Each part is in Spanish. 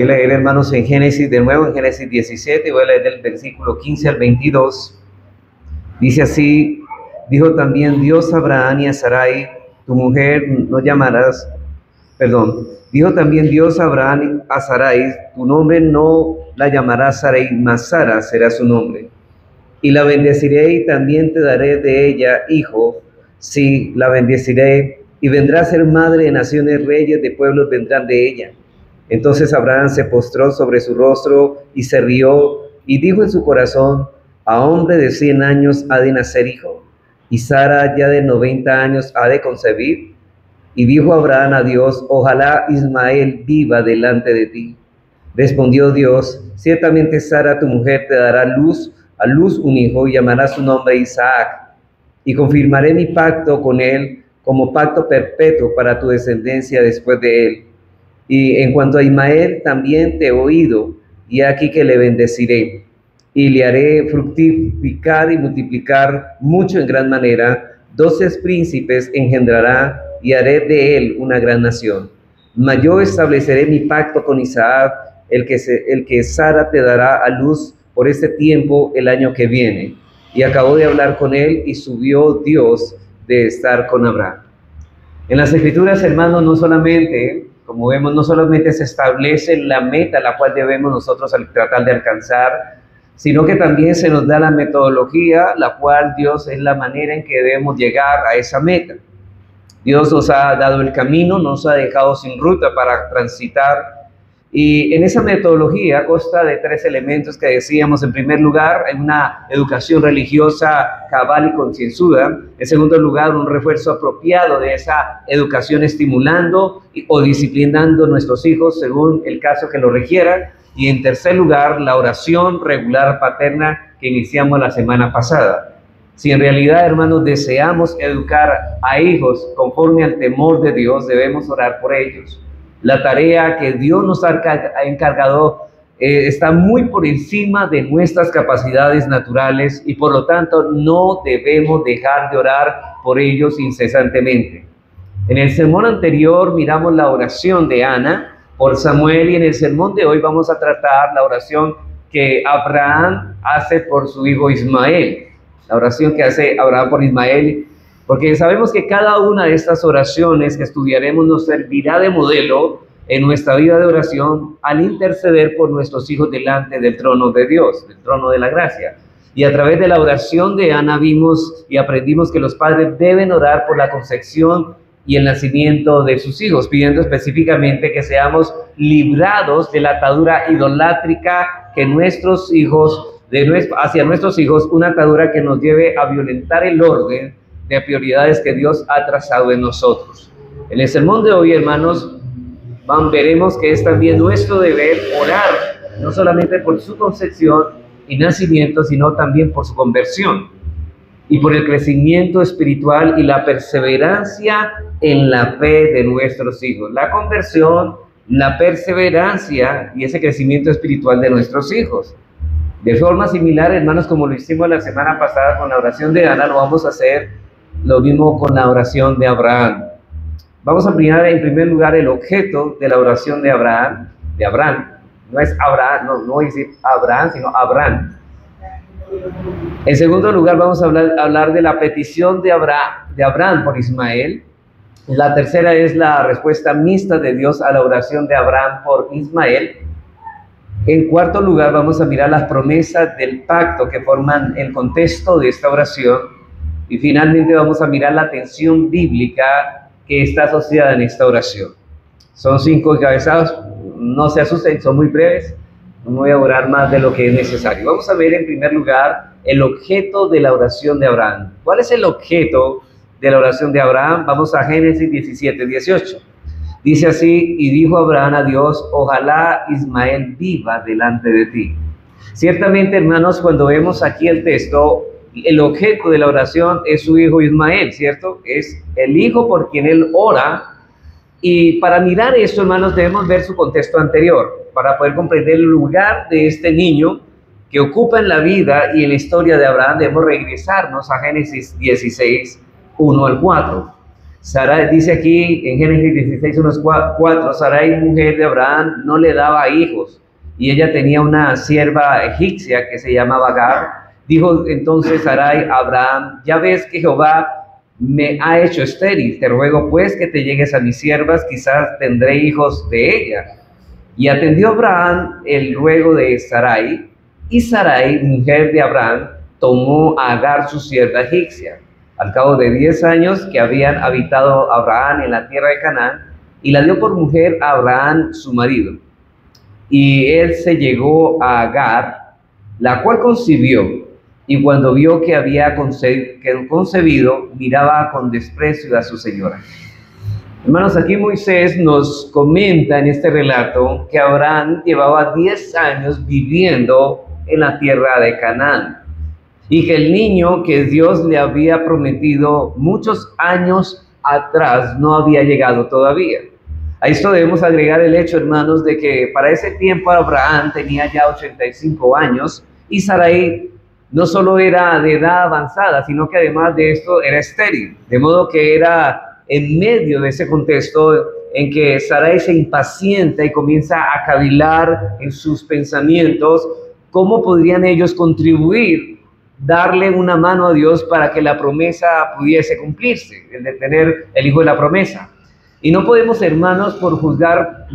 Voy a leer, hermanos, en Génesis, de nuevo en Génesis 17, voy a leer del versículo 15 al 22. Dice así: dijo también Dios a Abraham y a Sarai, tu mujer no llamarás, dijo también Dios a Abraham y a Sarai, tu nombre no la llamarás Sarai, mas Sara será su nombre. Y la bendeciré y también te daré de ella hijo, sí, la bendeciré, y vendrá a ser madre de naciones, reyes de pueblos vendrán de ella. Entonces Abraham se postró sobre su rostro y se rió, y dijo en su corazón: a hombre de 100 años ha de nacer hijo, y Sara ya de 90 años ha de concebir. Y dijo Abraham a Dios: ojalá Ismael viva delante de ti. Respondió Dios: ciertamente Sara tu mujer te dará a luz un hijo, y llamará su nombre Isaac. Y confirmaré mi pacto con él como pacto perpetuo para tu descendencia después de él. Y en cuanto a Ismael, también te he oído, y aquí que le bendeciré, y le haré fructificar y multiplicar mucho en gran manera. 12 príncipes engendrará, y haré de él una gran nación. Mas yo estableceré mi pacto con Isaac, el que Sara te dará a luz por este tiempo el año que viene. Y acabó de hablar con él, y subió Dios de estar con Abraham. En las Escrituras, hermanos, no solamente, como vemos, no solamente se establece la meta a la cual debemos nosotros tratar de alcanzar, sino que también se nos da la metodología, la cual Dios es la manera en que debemos llegar a esa meta. Dios nos ha dado el camino, nos ha dejado sin ruta para transitar, y en esa metodología consta de 3 elementos que decíamos. En primer lugar, en una educación religiosa cabal y concienzuda. En segundo lugar, un refuerzo apropiado de esa educación, estimulando o disciplinando a nuestros hijos según el caso que lo requiera. Y en tercer lugar, la oración regular paterna que iniciamos la semana pasada. Si en realidad, hermanos, deseamos educar a hijos conforme al temor de Dios, debemos orar por ellos. La tarea que Dios nos ha encargado está muy por encima de nuestras capacidades naturales, y por lo tanto no debemos dejar de orar por ellos incesantemente. En el sermón anterior miramos la oración de Ana por Samuel, y en el sermón de hoy vamos a tratar la oración que Abraham hace por su hijo Ismael. La oración que hace Abraham por Ismael, porque sabemos que cada una de estas oraciones que estudiaremos nos servirá de modelo en nuestra vida de oración al interceder por nuestros hijos delante del trono de Dios, del trono de la gracia. Y a través de la oración de Ana vimos y aprendimos que los padres deben orar por la concepción y el nacimiento de sus hijos, pidiendo específicamente que seamos librados de la atadura idolátrica que nuestros hijos, hacia nuestros hijos, una atadura que nos lleve a violentar el orden de prioridades que Dios ha trazado en nosotros. En el sermón de hoy, hermanos, veremos que es también nuestro deber orar, no solamente por su concepción y nacimiento, sino también por su conversión y por el crecimiento espiritual y la perseverancia en la fe de nuestros hijos. La conversión, la perseverancia y ese crecimiento espiritual de nuestros hijos. De forma similar, hermanos, como lo hicimos la semana pasada con la oración de Ana, lo vamos a hacer lo mismo con la oración de Abraham. Vamos a mirar en primer lugar el objeto de la oración de Abraham. No es Abraham, no voy a decir Abraham, sino Abraham. En segundo lugar, vamos a hablar de la petición de Abraham por Ismael. La tercera es la respuesta mixta de Dios a la oración de Abraham por Ismael. En cuarto lugar, vamos a mirar las promesas del pacto que forman el contexto de esta oración. Y finalmente vamos a mirar la tensión bíblica que está asociada en esta oración. Son 5 encabezados, no se asusten, son muy breves, no voy a orar más de lo que es necesario. Vamos a ver en primer lugar el objeto de la oración de Abraham. ¿Cuál es el objeto de la oración de Abraham? Vamos a Génesis 17, 18. Dice así: y dijo Abraham a Dios, ojalá Ismael viva delante de ti. Ciertamente, hermanos, cuando vemos aquí el texto, el objeto de la oración es su hijo Ismael, ¿cierto? Es el hijo por quien él ora. Y para mirar esto, hermanos, debemos ver su contexto anterior, para poder comprender el lugar de este niño que ocupa en la vida y en la historia de Abraham. Debemos regresarnos a Génesis 16, 1 al 4. Sarai, dice aquí en Génesis 16, unos 4, Sarai, mujer de Abraham, no le daba hijos, y ella tenía una sierva egipcia que se llamaba Agar. Dijo entonces Sarai a Abraham: ya ves que Jehová me ha hecho estéril, te ruego pues que te llegues a mis siervas, quizás tendré hijos de ella. Y atendió Abraham el ruego de Sarai, y Sarai, mujer de Abraham, tomó a Agar su sierva egipcia. Al cabo de 10 años que habían habitado Abraham en la tierra de Canaán, y la dio por mujer a Abraham su marido. Y él se llegó a Agar, la cual concibió, y cuando vio que había concebido, miraba con desprecio a su señora. Hermanos, aquí Moisés nos comenta en este relato que Abraham llevaba 10 años viviendo en la tierra de Canaán, y que el niño que Dios le había prometido muchos años atrás no había llegado todavía. A esto debemos agregar el hecho, hermanos, de que para ese tiempo Abraham tenía ya 85 años y Sarai no solo era de edad avanzada, sino que además de esto era estéril. De modo que era en medio de ese contexto en que Sarai se impacienta y comienza a cavilar en sus pensamientos cómo podrían ellos contribuir, darle una mano a Dios para que la promesa pudiese cumplirse, el de tener el hijo de la promesa. Y no podemos, hermanos, por juzgar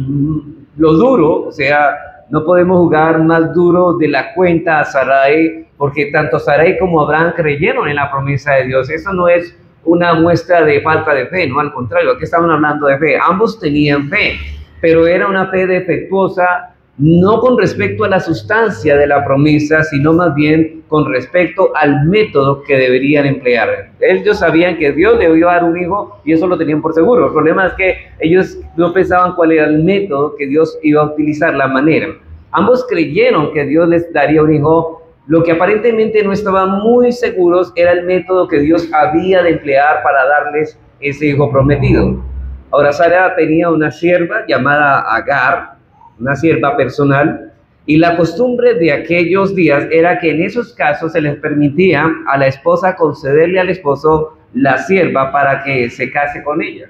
lo duro, o sea, no podemos juzgar más duro de la cuenta a Sarai, porque tanto Sarai como Abraham creyeron en la promesa de Dios. Eso no es una muestra de falta de fe, no, al contrario, aquí estamos hablando de fe. Ambos tenían fe, pero era una fe defectuosa, no con respecto a la sustancia de la promesa, sino más bien con respecto al método que deberían emplear. Ellos sabían que Dios le iba a dar un hijo y eso lo tenían por seguro. El problema es que ellos no pensaban cuál era el método que Dios iba a utilizar, la manera. Ambos creyeron que Dios les daría un hijo. Lo que aparentemente no estaban muy seguros era el método que Dios había de emplear para darles ese hijo prometido. Ahora, Sara tenía una sierva llamada Agar, una sierva personal, y la costumbre de aquellos días era que en esos casos se les permitía a la esposa concederle al esposo la sierva para que se case con ella.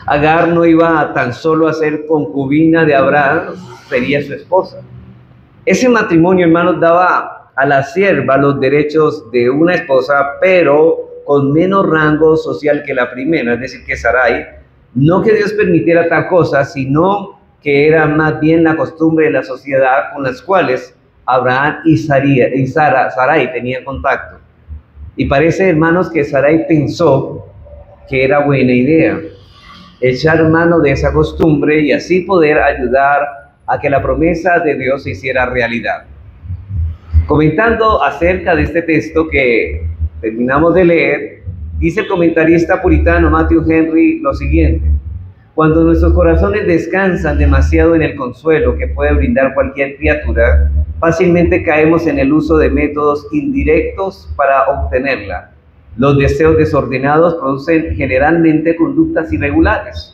Agar no iba tan solo a ser concubina de Abraham, sería su esposa. Ese matrimonio, hermanos, daba a la sierva los derechos de una esposa, pero con menos rango social que la primera, es decir, que Sarai. No que Dios permitiera tal cosa, sino que era más bien la costumbre de la sociedad con las cuales Abraham y Sarai tenían contacto. Y parece, hermanos, que Sarai pensó que era buena idea echar mano de esa costumbre y así poder ayudar a que la promesa de Dios se hiciera realidad. Comentando acerca de este texto que terminamos de leer, dice el comentarista puritano Matthew Henry lo siguiente: cuando nuestros corazones descansan demasiado en el consuelo que puede brindar cualquier criatura, fácilmente caemos en el uso de métodos indirectos para obtenerla. Los deseos desordenados producen generalmente conductas irregulares.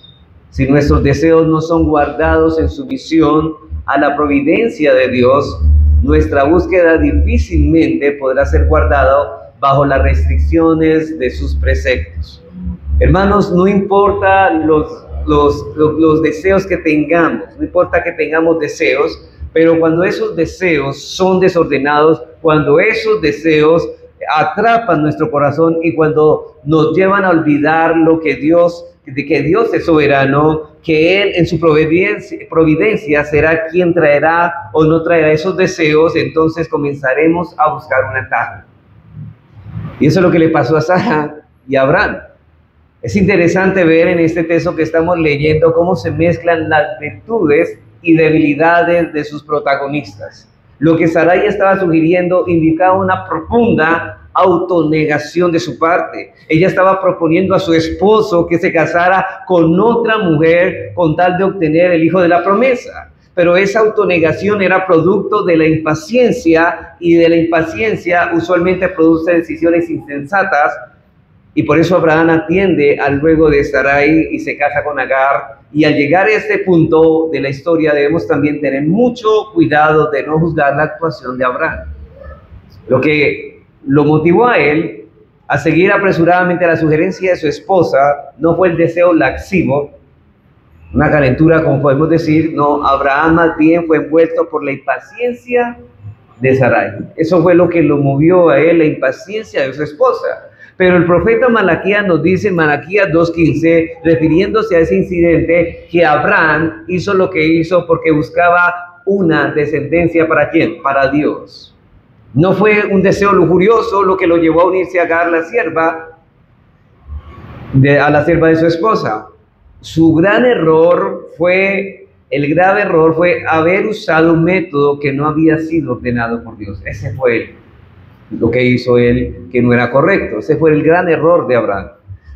Si nuestros deseos no son guardados en sumisión a la providencia de Dios, nuestra búsqueda difícilmente podrá ser guardada bajo las restricciones de sus preceptos. Hermanos, no importa los deseos que tengamos, no importa que tengamos deseos, pero cuando esos deseos son desordenados, cuando esos deseos atrapan nuestro corazón y cuando nos llevan a olvidar lo que Dios es soberano, que Él en su providencia será quien traerá o no traerá esos deseos, entonces comenzaremos a buscar un atajo. Y eso es lo que le pasó a Sara y a Abraham. Es interesante ver en este texto que estamos leyendo cómo se mezclan las virtudes y debilidades de sus protagonistas. Lo que Sarai estaba sugiriendo indicaba una profunda autonegación de su parte. Ella estaba proponiendo a su esposo que se casara con otra mujer con tal de obtener el hijo de la promesa. Pero esa autonegación era producto de la impaciencia, y de la impaciencia usualmente produce decisiones insensatas. Y por eso Abraham atiende al ruego de Sarai y se casa con Agar. Y al llegar a este punto de la historia debemos también tener mucho cuidado de no juzgar la actuación de Abraham. Lo que lo motivó a él a seguir apresuradamente la sugerencia de su esposa, no fue el deseo laxivo, una calentura como podemos decir, no, Abraham más bien fue envuelto por la impaciencia de Sarai. Eso fue lo que lo movió a él, la impaciencia de su esposa. Pero el profeta Malaquías nos dice en Malaquías 2:15, refiriéndose a ese incidente, que Abraham hizo lo que hizo porque buscaba una descendencia ¿para quién? Para Dios. No fue un deseo lujurioso lo que lo llevó a unirse a Agar, la sierva, a la sierva de su esposa. Su gran error fue, el grave error fue haber usado un método que no había sido ordenado por Dios. Ese fue lo que hizo él, que no era correcto. Ese fue el gran error de Abraham.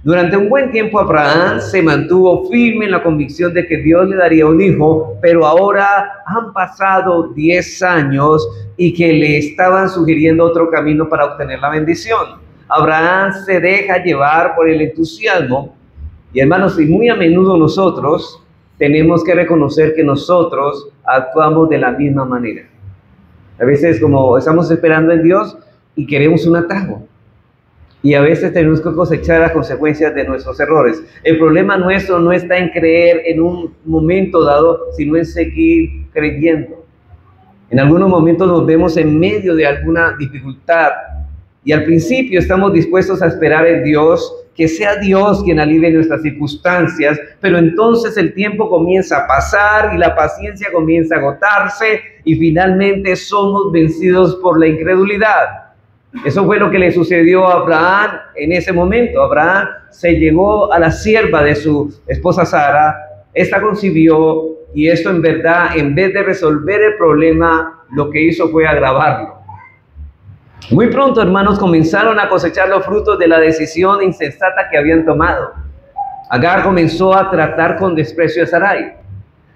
Durante un buen tiempo Abraham se mantuvo firme en la convicción de que Dios le daría un hijo, pero ahora han pasado 10 años y que le estaban sugiriendo otro camino para obtener la bendición. Abraham se deja llevar por el entusiasmo. Y hermanos, y muy a menudo nosotros tenemos que reconocer que nosotros actuamos de la misma manera. A veces como estamos esperando en Dios y queremos un atajo. Y a veces tenemos que cosechar las consecuencias de nuestros errores. El problema nuestro no está en creer en un momento dado, sino en seguir creyendo. En algunos momentos nos vemos en medio de alguna dificultad y al principio estamos dispuestos a esperar en Dios, que sea Dios quien alivie nuestras circunstancias, pero entonces el tiempo comienza a pasar y la paciencia comienza a agotarse y finalmente somos vencidos por la incredulidad. Eso fue lo que le sucedió a Abraham en ese momento. Abraham se llegó a la sierva de su esposa Sara, esta concibió y esto en verdad, en vez de resolver el problema, lo que hizo fue agravarlo. Muy pronto, hermanos, comenzaron a cosechar los frutos de la decisión insensata que habían tomado. Agar comenzó a tratar con desprecio a Sarai,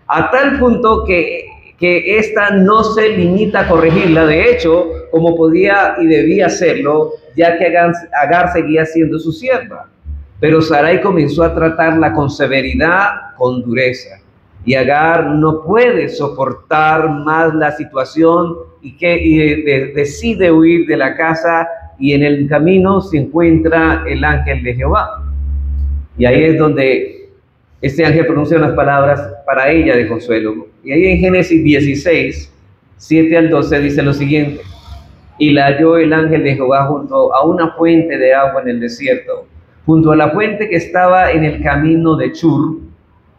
a tal punto que ésta no se limita a corregirla, de hecho, como podía y debía hacerlo, ya que Agar seguía siendo su sierva. Pero Sarai comenzó a tratarla con severidad, con dureza. Y Agar no puede soportar más la situación y decide huir de la casa, y en el camino se encuentra el ángel de Jehová. Y ahí es donde este ángel pronuncia unas palabras para ella de consuelo. Y ahí en Génesis 16, 7 al 12 dice lo siguiente: y la halló el ángel de Jehová junto a una fuente de agua en el desierto, junto a la fuente que estaba en el camino de Chur,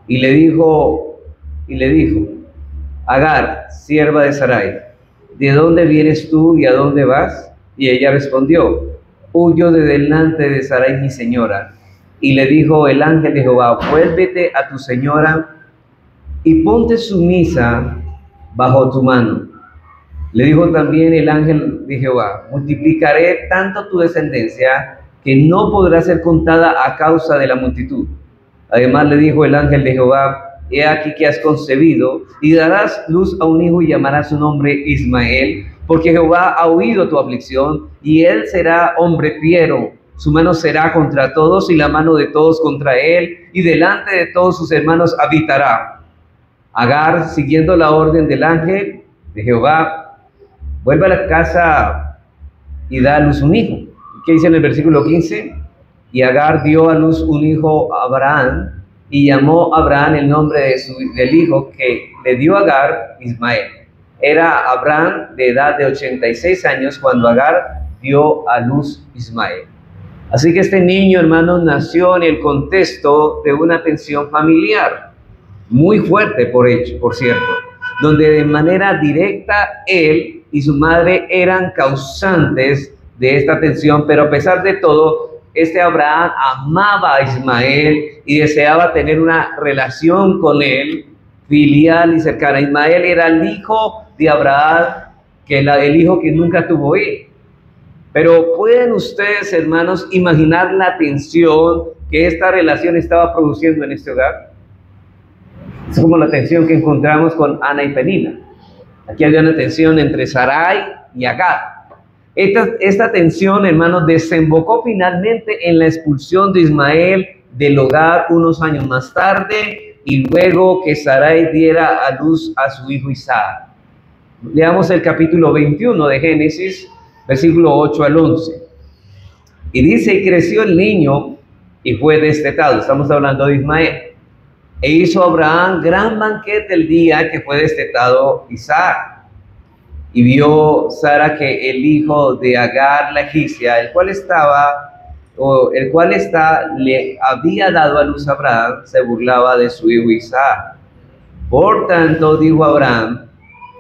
y le dijo, Agar, sierva de Sarai, ¿de dónde vienes tú y a dónde vas? Y ella respondió, huyo de delante de Sarai mi señora. Y le dijo el ángel de Jehová, vuélvete a tu señora y ponte sumisa bajo tu mano. Le dijo también el ángel de Jehová, multiplicaré tanto tu descendencia que no podrá ser contada a causa de la multitud. Además le dijo el ángel de Jehová, he aquí que has concebido y darás luz a un hijo y llamarás su nombre Ismael, porque Jehová ha oído tu aflicción y él será hombre fiero. Su mano será contra todos y la mano de todos contra él, y delante de todos sus hermanos habitará. Agar, siguiendo la orden del ángel de Jehová, vuelve a la casa y da a luz un hijo. ¿Qué dice en el versículo 15? Y Agar dio a luz un hijo a Abraham, y llamó a Abraham el nombre del hijo que le dio a Agar, Ismael. Era Abraham de edad de 86 años cuando Agar dio a luz Ismael. Así que este niño, hermanos, nació en el contexto de una tensión familiar, muy fuerte por cierto, donde de manera directa él y su madre eran causantes de esta tensión, pero a pesar de todo, este Abraham amaba a Ismael y deseaba tener una relación con él, filial y cercana. Ismael era el hijo de Abraham, el hijo que nunca tuvo él. Pero ¿pueden ustedes, hermanos, imaginar la tensión que esta relación estaba produciendo en este hogar? Es como la tensión que encontramos con Ana y Penina. Aquí había una tensión entre Sarai y Agar. Esta tensión, hermanos, desembocó finalmente en la expulsión de Ismael del hogar unos años más tarde, y luego que Sarai diera a luz a su hijo Isaac. Leamos el capítulo 21 de Génesis, versículo 8 al 11. Y dice, y creció el niño y fue destetado. Estamos hablando de Ismael. E hizo Abraham gran banquete el día que fue destetado Isaac. Y vio Sara que el hijo de Agar la egipcia, el cual le había dado a luz a Abraham, se burlaba de su hijo Isaac. Por tanto, dijo Abraham,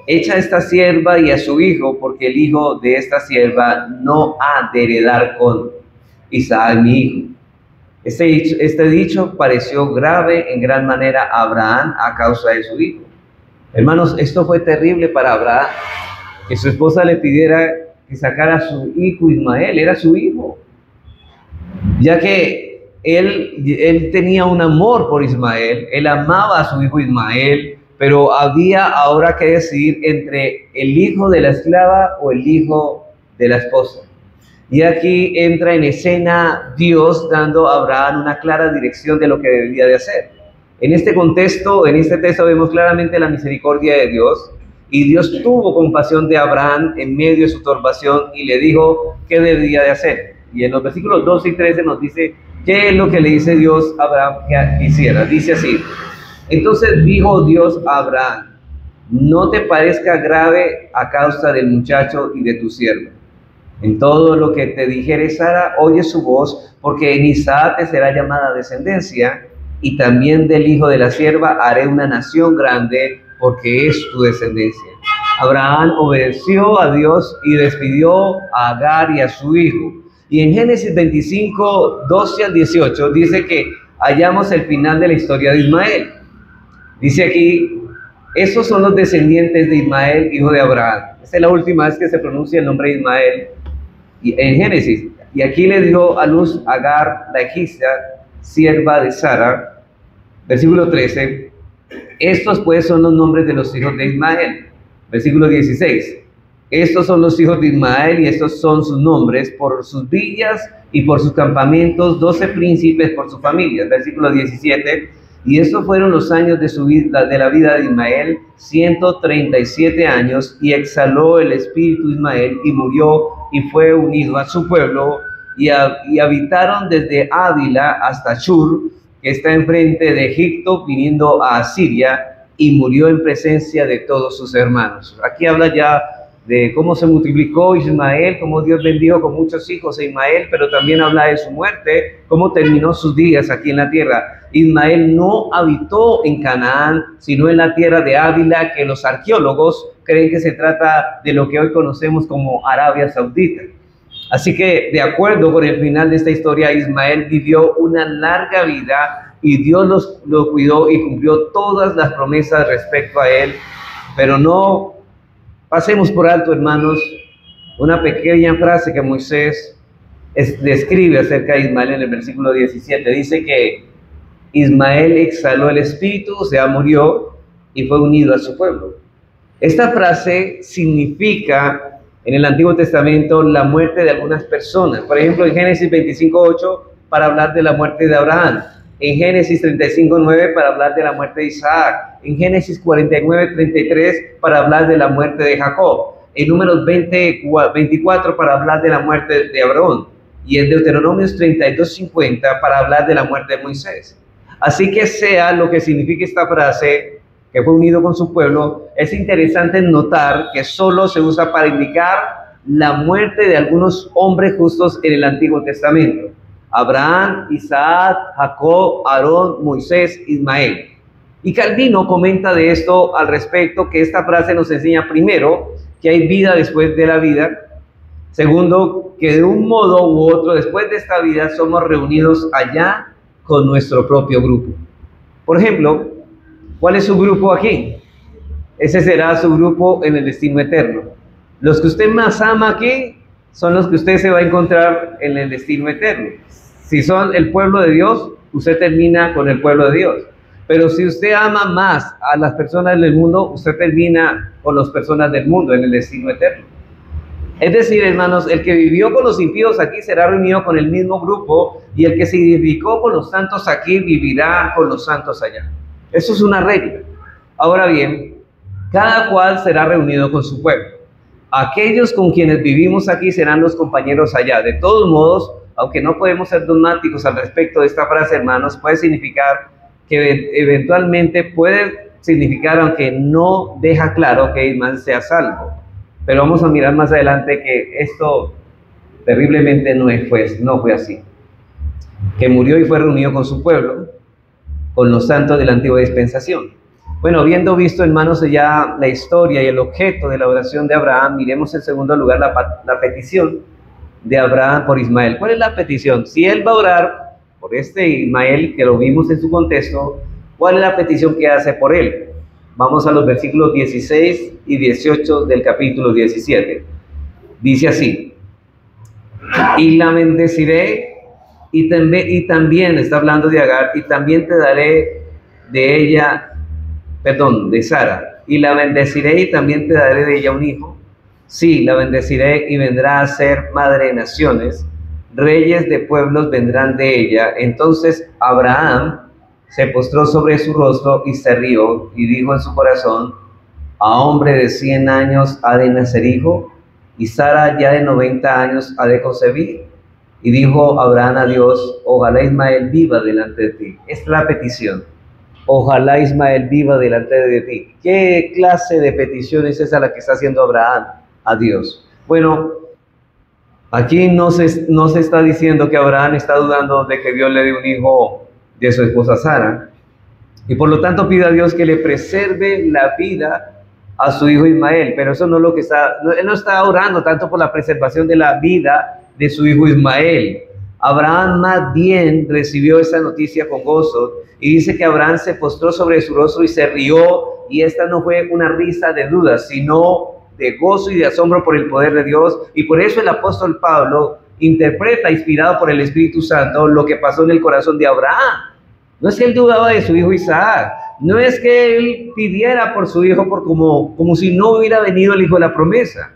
echa a esta sierva y a su hijo, porque el hijo de esta sierva no ha de heredar con Isaac mi hijo. Este dicho pareció grave en gran manera a Abraham a causa de su hijo. Hermanos, esto fue terrible para Abraham, que su esposa le pidiera que sacara a su hijo Ismael. Era su hijo, ya que él tenía un amor por Ismael, él amaba a su hijo Ismael, pero había ahora que decidir entre el hijo de la esclava o el hijo de la esposa. Y aquí entra en escena Dios dando a Abraham una clara dirección de lo que debía de hacer. En este contexto, en este texto vemos claramente la misericordia de Dios, y Dios tuvo compasión de Abraham en medio de su turbación y le dijo qué debía de hacer. Y en los versículos 12 y 13 nos dice qué es lo que le dice Dios a Abraham que hiciera. Dice así: entonces dijo Dios a Abraham, no te parezca grave a causa del muchacho y de tu siervo. En todo lo que te dijere Sara, oye su voz, porque en Isaac te será llamada descendencia, y también del hijo de la sierva haré una nación grande, porque es tu descendencia. Abraham obedeció a Dios y despidió a Agar y a su hijo. Y en Génesis 25, 12 al 18, dice que hallamos el final de la historia de Ismael. Dice aquí, esos son los descendientes de Ismael, hijo de Abraham. Esta es la última vez que se pronuncia el nombre de Ismael en Génesis. Y aquí le dio a luz Agar, la egipcia, sierva de Sara. Versículo 13. Estos pues son los nombres de los hijos de Ismael. Versículo 16. Estos son los hijos de Ismael y estos son sus nombres por sus villas y por sus campamentos, 12 príncipes por sus familias. Versículo 17. Y estos fueron los años de su vida, de la vida de Ismael, 137 años, y exhaló el espíritu de Ismael y murió y fue unido a su pueblo, y habitaron desde Ávila hasta Shur, que está enfrente de Egipto, viniendo a Asiria, y murió en presencia de todos sus hermanos. Aquí habla ya de cómo se multiplicó Ismael, cómo Dios bendijo con muchos hijos a Ismael, pero también habla de su muerte, cómo terminó sus días aquí en la tierra. Ismael no habitó en Canaán, sino en la tierra de Ávila, que los arqueólogos creen que se trata de lo que hoy conocemos como Arabia Saudita. Así que, de acuerdo con el final de esta historia, Ismael vivió una larga vida y Dios lo cuidó y cumplió todas las promesas respecto a él. Pero no pasemos por alto, hermanos, una pequeña frase que Moisés describe acerca de Ismael en el versículo 17. Dice que Ismael exhaló el espíritu, o sea, murió y fue unido a su pueblo. Esta frase significa en el Antiguo Testamento la muerte de algunas personas. Por ejemplo, en Génesis 25:8 para hablar de la muerte de Abraham. En Génesis 35:9 para hablar de la muerte de Isaac. En Génesis 49:33 para hablar de la muerte de Jacob. En Números 24 para hablar de la muerte de Abraham. Y en Deuteronomios 32:50 para hablar de la muerte de Moisés. Así que sea lo que signifique esta frase, que fue unido con su pueblo, es interesante notar que solo se usa para indicar la muerte de algunos hombres justos en el Antiguo Testamento: Abraham, Isaac, Jacob, Aarón, Moisés, Ismael. Y Calvino comenta de esto al respecto, que esta frase nos enseña primero que hay vida después de la vida. Segundo, que de un modo u otro después de esta vida somos reunidos allá con nuestro propio grupo. Por ejemplo, ¿cuál es su grupo aquí? Ese será su grupo en el destino eterno. Los que usted más ama aquí son los que usted se va a encontrar en el destino eterno. Si son el pueblo de Dios, usted termina con el pueblo de Dios. Pero si usted ama más a las personas del mundo, usted termina con las personas del mundo en el destino eterno. Es decir, hermanos, el que vivió con los impíos aquí será reunido con el mismo grupo, y el que se identificó con los santos aquí vivirá con los santos allá. Eso es una regla. Ahora bien, cada cual será reunido con su pueblo. Aquellos con quienes vivimos aquí serán los compañeros allá. De todos modos, aunque no podemos ser dogmáticos al respecto de esta frase, hermanos, puede significar que eventualmente puede significar, aunque no deja claro que Ismael sea salvo. Pero vamos a mirar más adelante que esto terriblemente no fue así. Que murió y fue reunido con su pueblo, con los santos de la antigua dispensación. Bueno, habiendo visto, hermanos, ya la historia y el objeto de la oración de Abraham, miremos en segundo lugar la petición de Abraham por Ismael. ¿Cuál es la petición? Si él va a orar por este Ismael, que lo vimos en su contexto, ¿cuál es la petición que hace por él? Vamos a los versículos 16 y 18 del capítulo 17. Dice así: y la bendeciré, y también está hablando de Agar, y también te daré de Sara, y la bendeciré y también te daré de ella un hijo. Sí, la bendeciré y vendrá a ser madre de naciones, reyes de pueblos vendrán de ella. Entonces Abraham se postró sobre su rostro y se rió, y dijo en su corazón: a hombre de 100 años ha de nacer hijo, y Sara ya de 90 años ha de concebir. Y dijo Abraham a Dios: ojalá Ismael viva delante de ti. Esta es la petición: ojalá Ismael viva delante de ti. ¿Qué clase de petición es esa la que está haciendo Abraham a Dios? Bueno, aquí no se está diciendo que Abraham está dudando de que Dios le dé un hijo de su esposa Sara, y por lo tanto pide a Dios que le preserve la vida a su hijo Ismael. Pero eso no es lo que él no está orando tanto por la preservación de la vida de su hijo Ismael. Abraham más bien recibió esa noticia con gozo, y dice que Abraham se postró sobre su rostro y se rió, y esta no fue una risa de dudas, sino de gozo y de asombro por el poder de Dios. Y por eso el apóstol Pablo interpreta, inspirado por el Espíritu Santo, lo que pasó en el corazón de Abraham. No es que él dudaba de su hijo Isaac, no es que él pidiera por su hijo como si no hubiera venido el hijo de la promesa.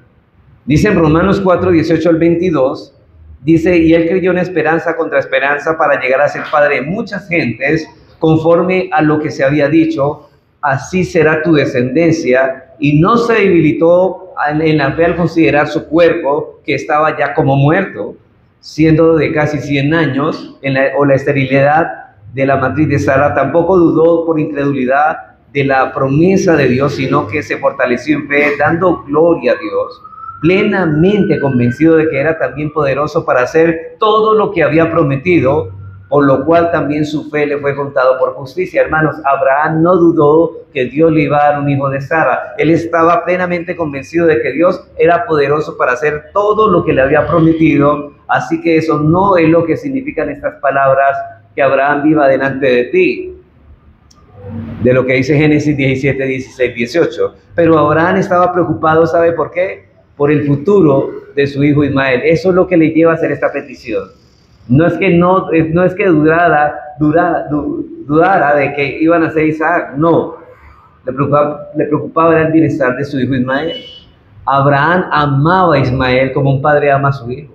Dice en Romanos 4, 18 al 22, dice: y él creyó en esperanza contra esperanza para llegar a ser padre de muchas gentes, conforme a lo que se había dicho: así será tu descendencia. Y no se debilitó en la fe al considerar su cuerpo, que estaba ya como muerto, siendo de casi 100 años, o la esterilidad de la matriz de Sara. Tampoco dudó por incredulidad de la promesa de Dios, sino que se fortaleció en fe, dando gloria a Dios, plenamente convencido de que era también poderoso para hacer todo lo que había prometido, por lo cual también su fe le fue contado por justicia. Hermanos, Abraham no dudó que Dios le iba a dar un hijo de Sara. Él estaba plenamente convencido de que Dios era poderoso para hacer todo lo que le había prometido. Así que eso no es lo que significan estas palabras: que Abraham viva delante de ti, de lo que dice Génesis 17, 16, 18. Pero Abraham estaba preocupado, ¿sabe por qué? Por el futuro de su hijo Ismael. Eso es lo que le lleva a hacer esta petición. No es que dudara de que iban a ser Isaac, no. Le preocupaba era el bienestar de su hijo Ismael. Abraham amaba a Ismael como un padre ama a su hijo,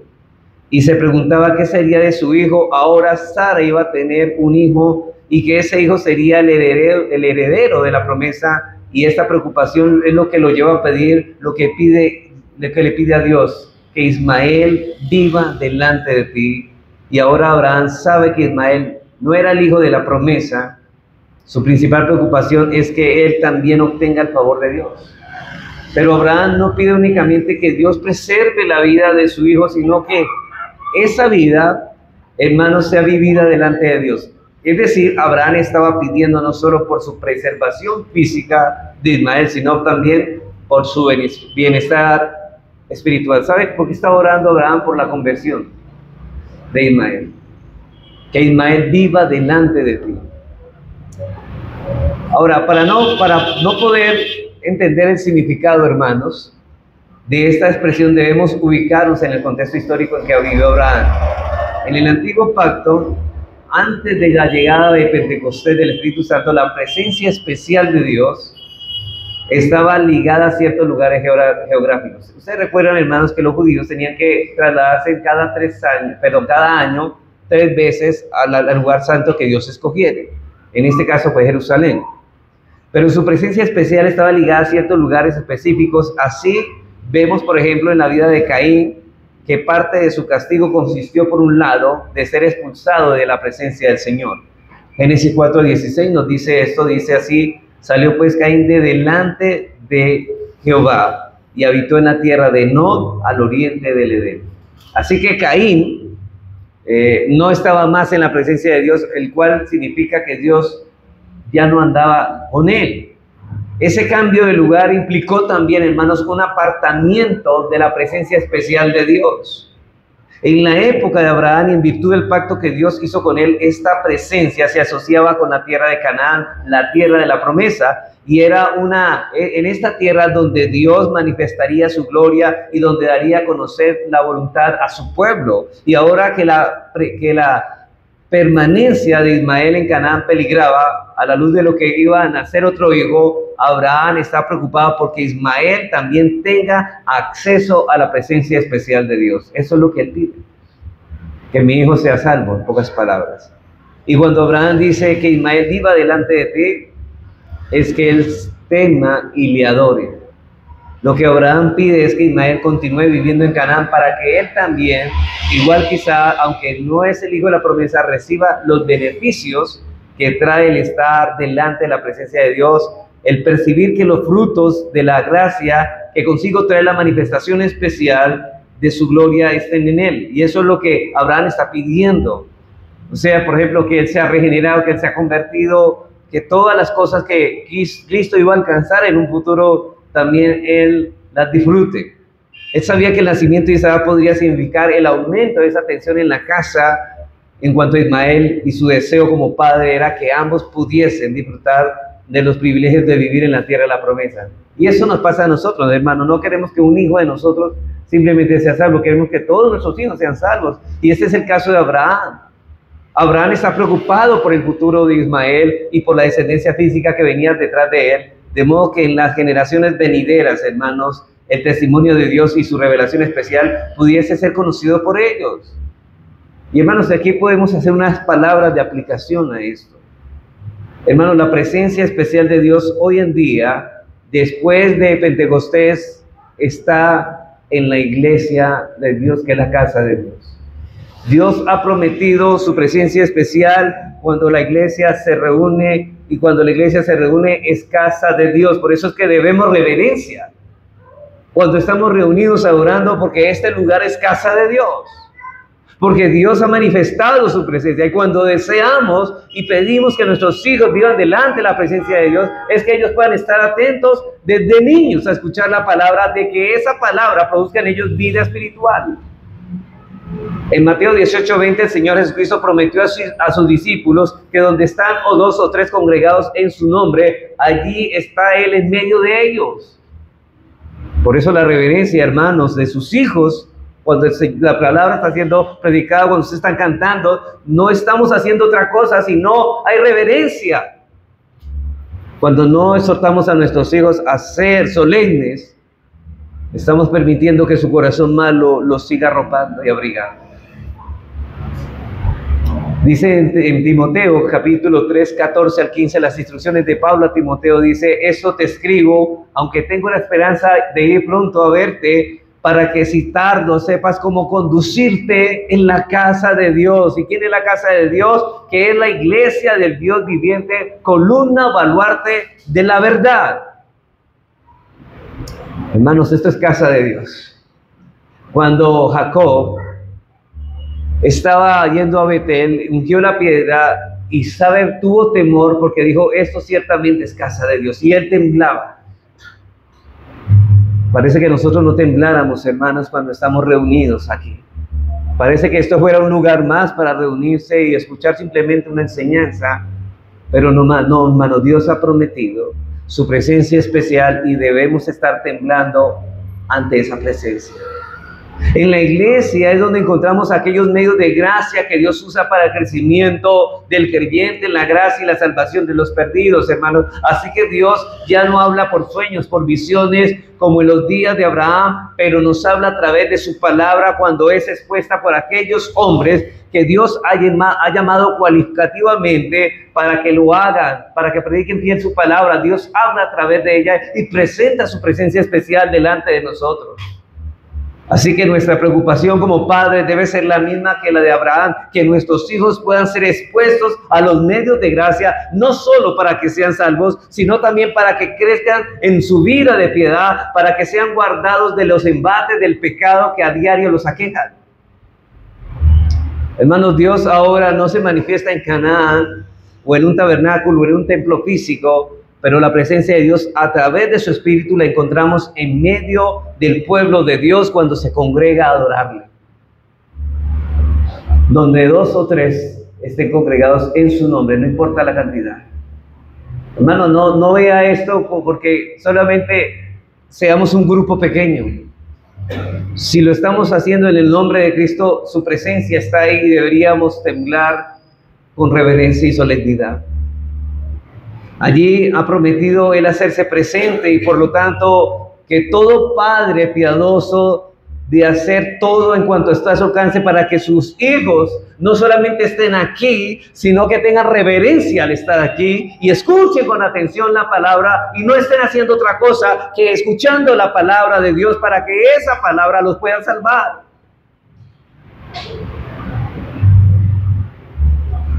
y se preguntaba qué sería de su hijo. Ahora Sara iba a tener un hijo, y que ese hijo sería el heredero de la promesa, y esta preocupación es lo que lo lleva a pedir lo que le pide a Dios: que Ismael viva delante de ti. Y ahora Abraham sabe que Ismael no era el hijo de la promesa. Su principal preocupación es que él también obtenga el favor de Dios. Pero Abraham no pide únicamente que Dios preserve la vida de su hijo, sino que esa vida, hermanos, sea vivida delante de Dios. Es decir, Abraham estaba pidiendo no solo por su preservación física de Ismael, sino también por su bienestar espiritual. ¿Sabe por qué estaba orando Abraham? Por la conversión de Ismael. Que Ismael viva delante de ti. Ahora, para no poder entender el significado, hermanos, de esta expresión, debemos ubicarnos en el contexto histórico en que vivió Abraham. En el antiguo pacto, antes de la llegada de Pentecostés del Espíritu Santo, la presencia especial de Dios estaba ligada a ciertos lugares geográficos. Ustedes recuerdan, hermanos, que los judíos tenían que trasladarse cada año 3 veces al lugar santo que Dios escogiera. En este caso fue Jerusalén. Pero su presencia especial estaba ligada a ciertos lugares específicos. Así vemos, por ejemplo, en la vida de Caín, que parte de su castigo consistió, por un lado, de ser expulsado de la presencia del Señor. Génesis 4:16 nos dice esto, dice así: salió pues Caín de delante de Jehová y habitó en la tierra de Nod, al oriente del Edén. Así que Caín no estaba más en la presencia de Dios, el cual significa que Dios ya no andaba con él. Ese cambio de lugar implicó también, hermanos, un apartamiento de la presencia especial de Dios. En la época de Abraham, y en virtud del pacto que Dios hizo con él, esta presencia se asociaba con la tierra de Canaán, la tierra de la promesa, y era en esta tierra donde Dios manifestaría su gloria y donde daría a conocer la voluntad a su pueblo. Y ahora que la permanencia de Ismael en Canaán peligraba, a la luz de lo que iba a nacer otro hijo, Abraham está preocupado porque Ismael también tenga acceso a la presencia especial de Dios. Eso es lo que él pide, que mi hijo sea salvo, en pocas palabras. Y cuando Abraham dice que Ismael viva delante de ti, es que él tema y le adore. Lo que Abraham pide es que Ismael continúe viviendo en Canaán para que él también, igual quizá, aunque no es el hijo de la promesa, reciba los beneficios que trae el estar delante de la presencia de Dios, el percibir que los frutos de la gracia que consigo trae la manifestación especial de su gloria estén en él. Y eso es lo que Abraham está pidiendo. O sea, por ejemplo, que él sea regenerado, que él sea convertido, que todas las cosas que Cristo iba a alcanzar en un futuro también él las disfrute. Él sabía que el nacimiento de Isaac podría significar el aumento de esa tensión en la casa en cuanto a Ismael, y su deseo como padre era que ambos pudiesen disfrutar de los privilegios de vivir en la tierra de la promesa. Y eso nos pasa a nosotros, hermanos. No queremos que un hijo de nosotros simplemente sea salvo, queremos que todos nuestros hijos sean salvos. Y este es el caso de Abraham. Abraham está preocupado por el futuro de Ismael y por la descendencia física que venía detrás de él, de modo que en las generaciones venideras, hermanos, el testimonio de Dios y su revelación especial pudiese ser conocido por ellos. Y hermanos, aquí podemos hacer unas palabras de aplicación a esto. Hermanos, la presencia especial de Dios hoy en día, después de Pentecostés, está en la iglesia de Dios, que es la casa de Dios. Dios ha prometido su presencia especial cuando la iglesia se reúne, y cuando la iglesia se reúne es casa de Dios. Por eso es que debemos reverencia cuando estamos reunidos adorando, porque este lugar es casa de Dios. Porque Dios ha manifestado su presencia, y cuando deseamos y pedimos que nuestros hijos vivan delante de la presencia de Dios, es que ellos puedan estar atentos desde niños a escuchar la palabra, de que esa palabra produzca en ellos vida espiritual. En Mateo 18:20 el Señor Jesucristo prometió a sus discípulos que donde están o dos o tres congregados en su nombre, allí está Él en medio de ellos. Por eso la reverencia, hermanos, de sus hijos, cuando la palabra está siendo predicada, cuando se están cantando, no estamos haciendo otra cosa, sino hay reverencia. Cuando no exhortamos a nuestros hijos a ser solemnes, estamos permitiendo que su corazón malo los siga arropando y abrigando. Dice en Timoteo, capítulo 3, 14 al 15, las instrucciones de Pablo a Timoteo, dice: eso te escribo, aunque tengo la esperanza de ir pronto a verte, para que si tardo sepas cómo conducirte en la casa de Dios. ¿Y quién es la casa de Dios? Que es la iglesia del Dios viviente, columna, baluarte de la verdad. Hermanos, esto es casa de Dios. Cuando Jacob estaba yendo a Betel, ungió la piedra y tuvo temor porque dijo: esto ciertamente es casa de Dios, y él temblaba. Parece que nosotros no tembláramos, hermanos, cuando estamos reunidos aquí. Parece que esto fuera un lugar más para reunirse y escuchar simplemente una enseñanza, pero no más. No, hermano, Dios ha prometido su presencia especial y debemos estar temblando ante esa presencia. En la iglesia es donde encontramos aquellos medios de gracia que Dios usa para el crecimiento del creyente en la gracia y la salvación de los perdidos, hermanos. Así que Dios ya no habla por sueños, por visiones, como en los días de Abraham, pero nos habla a través de su palabra cuando es expuesta por aquellos hombres que Dios ha llamado cualificativamente para que lo hagan, para que prediquen bien su palabra. Dios habla a través de ella y presenta su presencia especial delante de nosotros. Así que nuestra preocupación como padres debe ser la misma que la de Abraham, que nuestros hijos puedan ser expuestos a los medios de gracia, no solo para que sean salvos, sino también para que crezcan en su vida de piedad, para que sean guardados de los embates del pecado que a diario los aquejan. Hermanos, Dios ahora no se manifiesta en Canaán o en un tabernáculo o en un templo físico, pero la presencia de Dios a través de su Espíritu la encontramos en medio del pueblo de Dios cuando se congrega a adorarle. Donde 2 o 3 estén congregados en su nombre, no importa la cantidad. Hermano, no vea esto porque solamente seamos un grupo pequeño. Si lo estamos haciendo en el nombre de Cristo, su presencia está ahí y deberíamos temblar con reverencia y solemnidad. Allí ha prometido Él hacerse presente y por lo tanto que todo padre piadoso de hacer todo en cuanto está a su alcance para que sus hijos no solamente estén aquí, sino que tengan reverencia al estar aquí y escuchen con atención la palabra y no estén haciendo otra cosa que escuchando la palabra de Dios para que esa palabra los pueda salvar.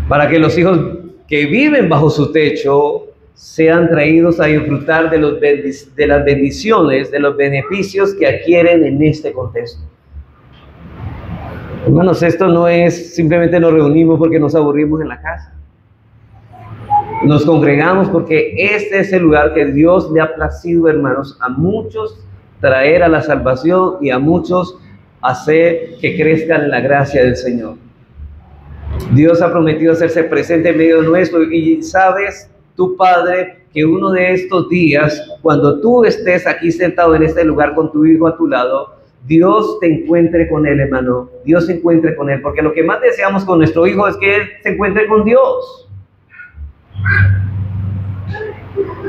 Para que los hijos que viven bajo su techo sean traídos a disfrutar de las bendiciones, de los beneficios que adquieren en este contexto. Hermanos, esto no es simplemente nos reunimos porque nos aburrimos en la casa. Nos congregamos porque este es el lugar que Dios le ha placido, hermanos, a muchos traer a la salvación y a muchos hacer que crezcan en la gracia del Señor. Dios ha prometido hacerse presente en medio nuestro y sabes, tu Padre, que uno de estos días, cuando tú estés aquí sentado en este lugar con tu hijo a tu lado, Dios te encuentre con él, hermano. Dios se encuentre con él, porque lo que más deseamos con nuestro hijo es que él se encuentre con Dios.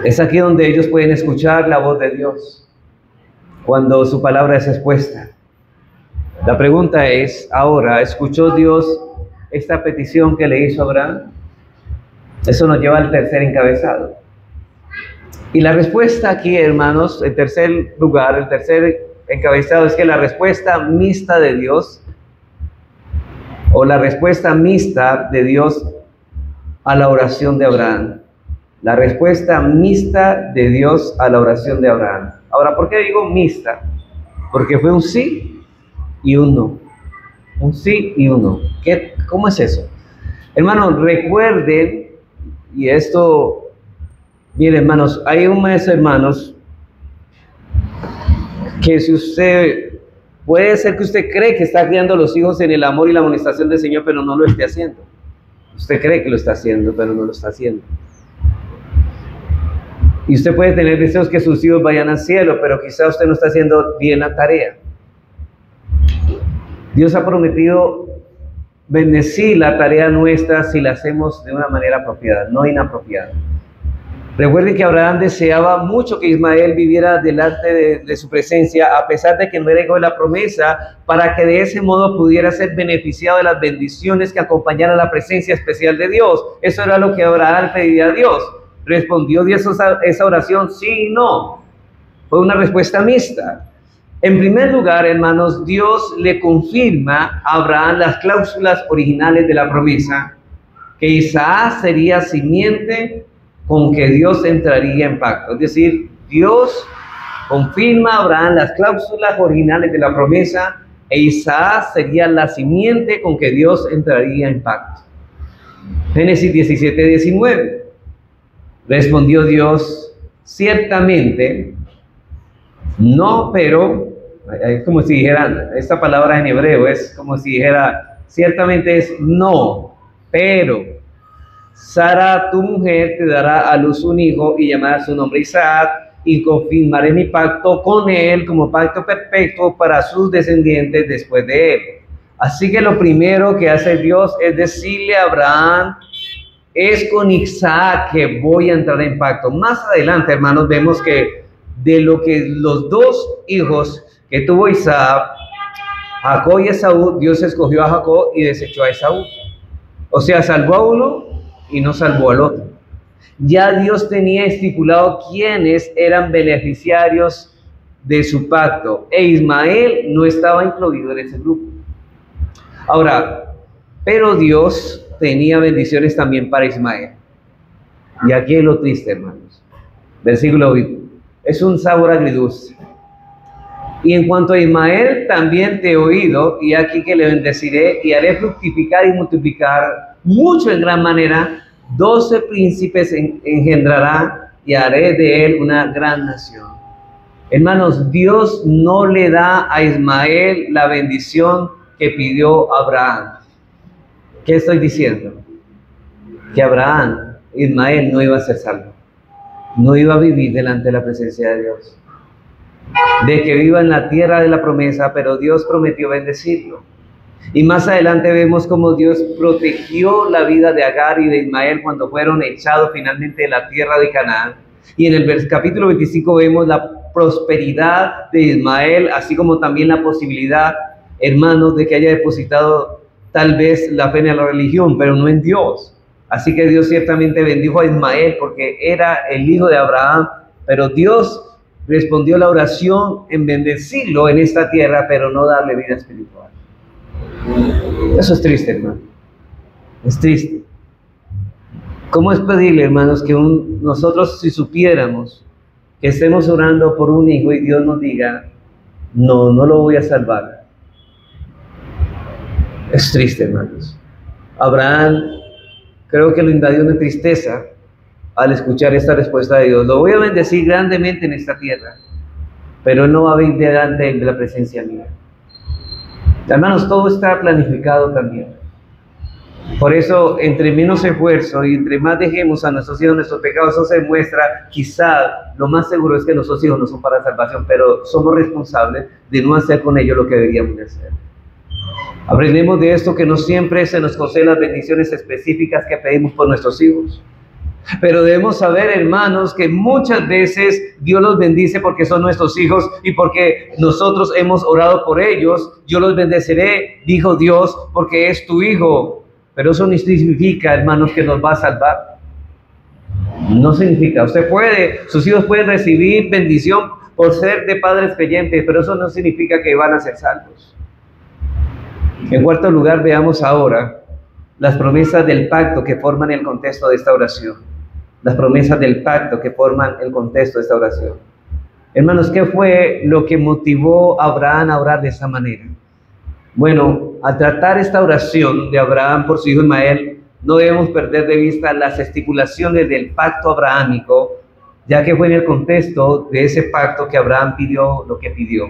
Es aquí donde ellos pueden escuchar la voz de Dios, cuando su palabra es expuesta. La pregunta es, ahora, ¿escuchó Dios esta petición que le hizo a Abraham? Eso nos lleva al tercer encabezado. Y la respuesta aquí, hermanos, el tercer lugar, el tercer encabezado es que la respuesta mixta de Dios, o la respuesta mixta de Dios a la oración de Abraham. La respuesta mixta de Dios a la oración de Abraham. Ahora, ¿por qué digo mixta? Porque fue un sí y un no. Un sí y un no. ¿Cómo es eso? Hermanos, recuerden, y esto, miren, hermanos, hay un maestro, hermanos, que si usted, puede ser que usted cree que está criando a los hijos en el amor y la amonestación del Señor, pero no lo esté haciendo. Usted cree que lo está haciendo, pero no lo está haciendo. Y usted puede tener deseos que sus hijos vayan al cielo, pero quizá usted no está haciendo bien la tarea. Dios ha prometido bendecir la tarea nuestra si la hacemos de una manera apropiada, no inapropiada. Recuerden que Abraham deseaba mucho que Ismael viviera delante de su presencia, a pesar de que no era hijo de la promesa, para que de ese modo pudiera ser beneficiado de las bendiciones que acompañaran la presencia especial de Dios. Eso era lo que Abraham pedía a Dios. ¿Respondió Dios a esa oración? Sí y no. Fue una respuesta mixta. En primer lugar, hermanos, Dios le confirma a Abraham las cláusulas originales de la promesa, que Isaac sería simiente con que Dios entraría en pacto. Es decir, Dios confirma a Abraham las cláusulas originales de la promesa e Isaac sería la simiente con que Dios entraría en pacto. Génesis 17:19. Respondió Dios, ciertamente, no, pero, es como si dijera, esta palabra en hebreo es como si dijera, ciertamente es no, pero Sara, tu mujer, te dará a luz un hijo y llamará su nombre Isaac, y confirmaré mi pacto con él como pacto perpetuo para sus descendientes después de él. Así que lo primero que hace Dios es decirle a Abraham, es con Isaac que voy a entrar en pacto. Más adelante, hermanos, vemos que de lo que los dos hijos que tuvo Isaac, Jacob y Esaú, Dios escogió a Jacob y desechó a Esaú. O sea, salvó a uno y no salvó al otro. Ya Dios tenía estipulado quiénes eran beneficiarios de su pacto, e Ismael no estaba incluido en ese grupo. Ahora, pero Dios tenía bendiciones también para Ismael. Y aquí es lo triste, hermanos. Versículo 20. Es un sabor agridulce. Y en cuanto a Ismael, también te he oído, y aquí que le bendeciré, y haré fructificar y multiplicar mucho en gran manera. 12 príncipes engendrará, y haré de él una gran nación. Hermanos, Dios no le da a Ismael la bendición que pidió Abraham. ¿Qué estoy diciendo? Que Abraham, Ismael, no iba a ser salvo. No iba a vivir delante de la presencia de Dios. De que viva en la tierra de la promesa, pero Dios prometió bendecirlo. Y más adelante vemos cómo Dios protegió la vida de Agar y de Ismael cuando fueron echados finalmente de la tierra de Canaán. Y en el capítulo 25 vemos la prosperidad de Ismael, así como también la posibilidad, hermanos, de que haya depositado tal vez la fe en la religión, pero no en Dios. Así que Dios ciertamente bendijo a Ismael porque era el hijo de Abraham, pero Dios respondió la oración en bendecirlo en esta tierra, pero no darle vida espiritual. Eso es triste, hermano. Es triste. ¿Cómo es pedirle, hermanos, que nosotros, si supiéramos que estemos orando por un hijo y Dios nos diga, no lo voy a salvar? Es triste, hermanos. Abraham, creo que lo invadió una tristeza al escuchar esta respuesta de Dios. Lo voy a bendecir grandemente en esta tierra, pero él no va a vivir delante de la presencia mía. Hermanos, todo está planificado también. Por eso, entre menos esfuerzo y entre más dejemos a nuestros hijos nuestros pecados, eso se muestra, quizá lo más seguro es que nuestros hijos no son para salvación, pero somos responsables de no hacer con ellos lo que deberíamos de hacer. Aprendemos de esto que no siempre se nos conceden las bendiciones específicas que pedimos por nuestros hijos. Pero debemos saber, hermanos, que muchas veces Dios los bendice porque son nuestros hijos y porque nosotros hemos orado por ellos. Yo los bendeciré, dijo Dios, porque es tu hijo. Pero eso no significa, hermanos, que nos va a salvar. No significa. Sus hijos pueden recibir bendición por ser de padres creyentes, pero eso no significa que van a ser salvos. En cuarto lugar, veamos ahora las promesas del pacto que forman el contexto de esta oración. Las promesas del pacto que forman el contexto de esta oración. Hermanos, ¿qué fue lo que motivó a Abraham a orar de esa manera? Bueno, al tratar esta oración de Abraham por su hijo Ismael, no debemos perder de vista las estipulaciones del pacto abrahámico, ya que fue en el contexto de ese pacto que Abraham pidió lo que pidió.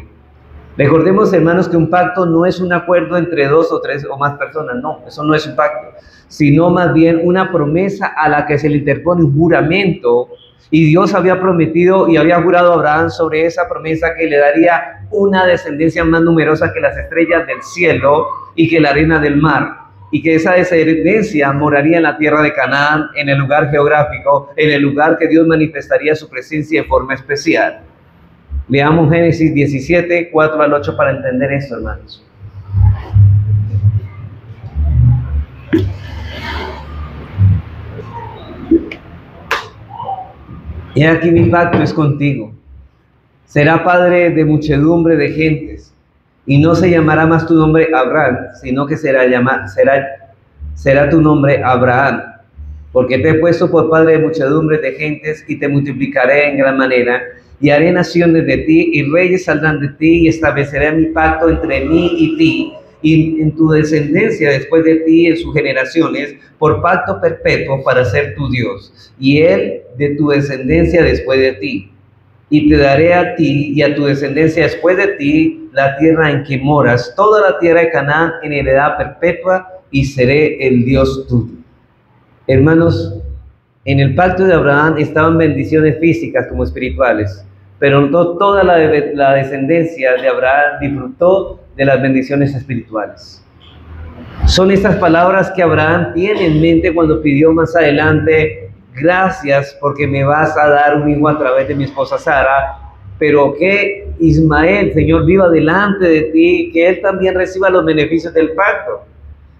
Recordemos, hermanos, que un pacto no es un acuerdo entre 2 o 3 o más personas. No, eso no es un pacto, sino más bien una promesa a la que se le interpone un juramento. Y Dios había prometido y había jurado a Abraham sobre esa promesa que le daría una descendencia más numerosa que las estrellas del cielo y que la arena del mar. Y que esa descendencia moraría en la tierra de Canaán, en el lugar geográfico, en el lugar que Dios manifestaría su presencia de forma especial. Leamos Génesis 17, 4 al 8 para entender esto, hermanos. He aquí mi pacto es contigo. Será padre de muchedumbre de gentes, y no se llamará más tu nombre Abraham, sino que será tu nombre Abraham, porque te he puesto por padre de muchedumbre de gentes, y te multiplicaré en gran manera, y haré naciones de ti, y reyes saldrán de ti, y estableceré mi pacto entre mí y ti, y en tu descendencia después de ti, en sus generaciones, por pacto perpetuo para ser tu Dios, y él de tu descendencia después de ti. Y te daré a ti y a tu descendencia después de ti la tierra en que moras, toda la tierra de Canaán en heredad perpetua, y seré el Dios tuyo. Hermanos, en el pacto de Abraham estaban bendiciones físicas como espirituales, pero no toda la descendencia de Abraham disfrutó de las bendiciones espirituales. Son estas palabras que Abraham tiene en mente cuando pidió más adelante: gracias porque me vas a dar un hijo a través de mi esposa Sara, pero que Ismael, Señor, viva delante de ti, que él también reciba los beneficios del pacto.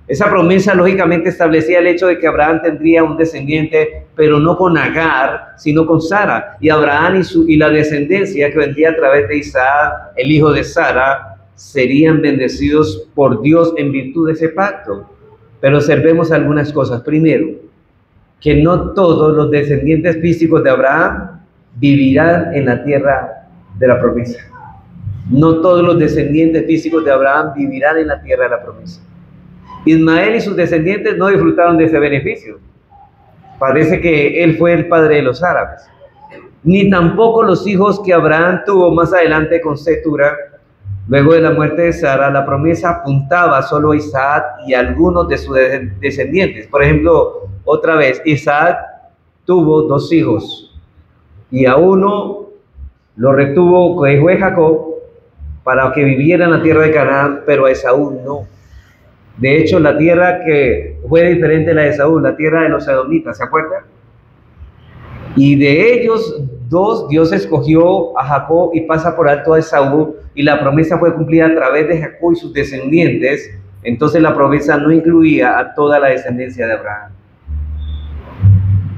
Esa promesa lógicamente establecía el hecho de que Abraham tendría un descendiente, pero no con Agar, sino con Sara. Y Abraham y la descendencia que vendría a través de Isaac, el hijo de Sara, serían bendecidos por Dios en virtud de ese pacto. Pero observemos algunas cosas. Primero, que no todos los descendientes físicos de Abraham vivirán en la tierra de la promesa. No todos los descendientes físicos de Abraham vivirán en la tierra de la promesa. Ismael y sus descendientes no disfrutaron de ese beneficio. Parece que él fue el padre de los árabes. Ni tampoco los hijos que Abraham tuvo más adelante con Cetura. Luego de la muerte de Sara, la promesa apuntaba solo a Isaac y a algunos de sus descendientes. Por ejemplo, otra vez, Isaac tuvo 2 hijos y a uno lo retuvo, que fue Jacob, para que viviera en la tierra de Canaán, pero a Esaú no. De hecho, la tierra que fue diferente a la de Esaú, la tierra de los edomitas, ¿se acuerdan? Y de ellos 2, Dios escogió a Jacob y pasa por alto a Esaú, y la promesa fue cumplida a través de Jacob y sus descendientes. Entonces la promesa no incluía a toda la descendencia de Abraham.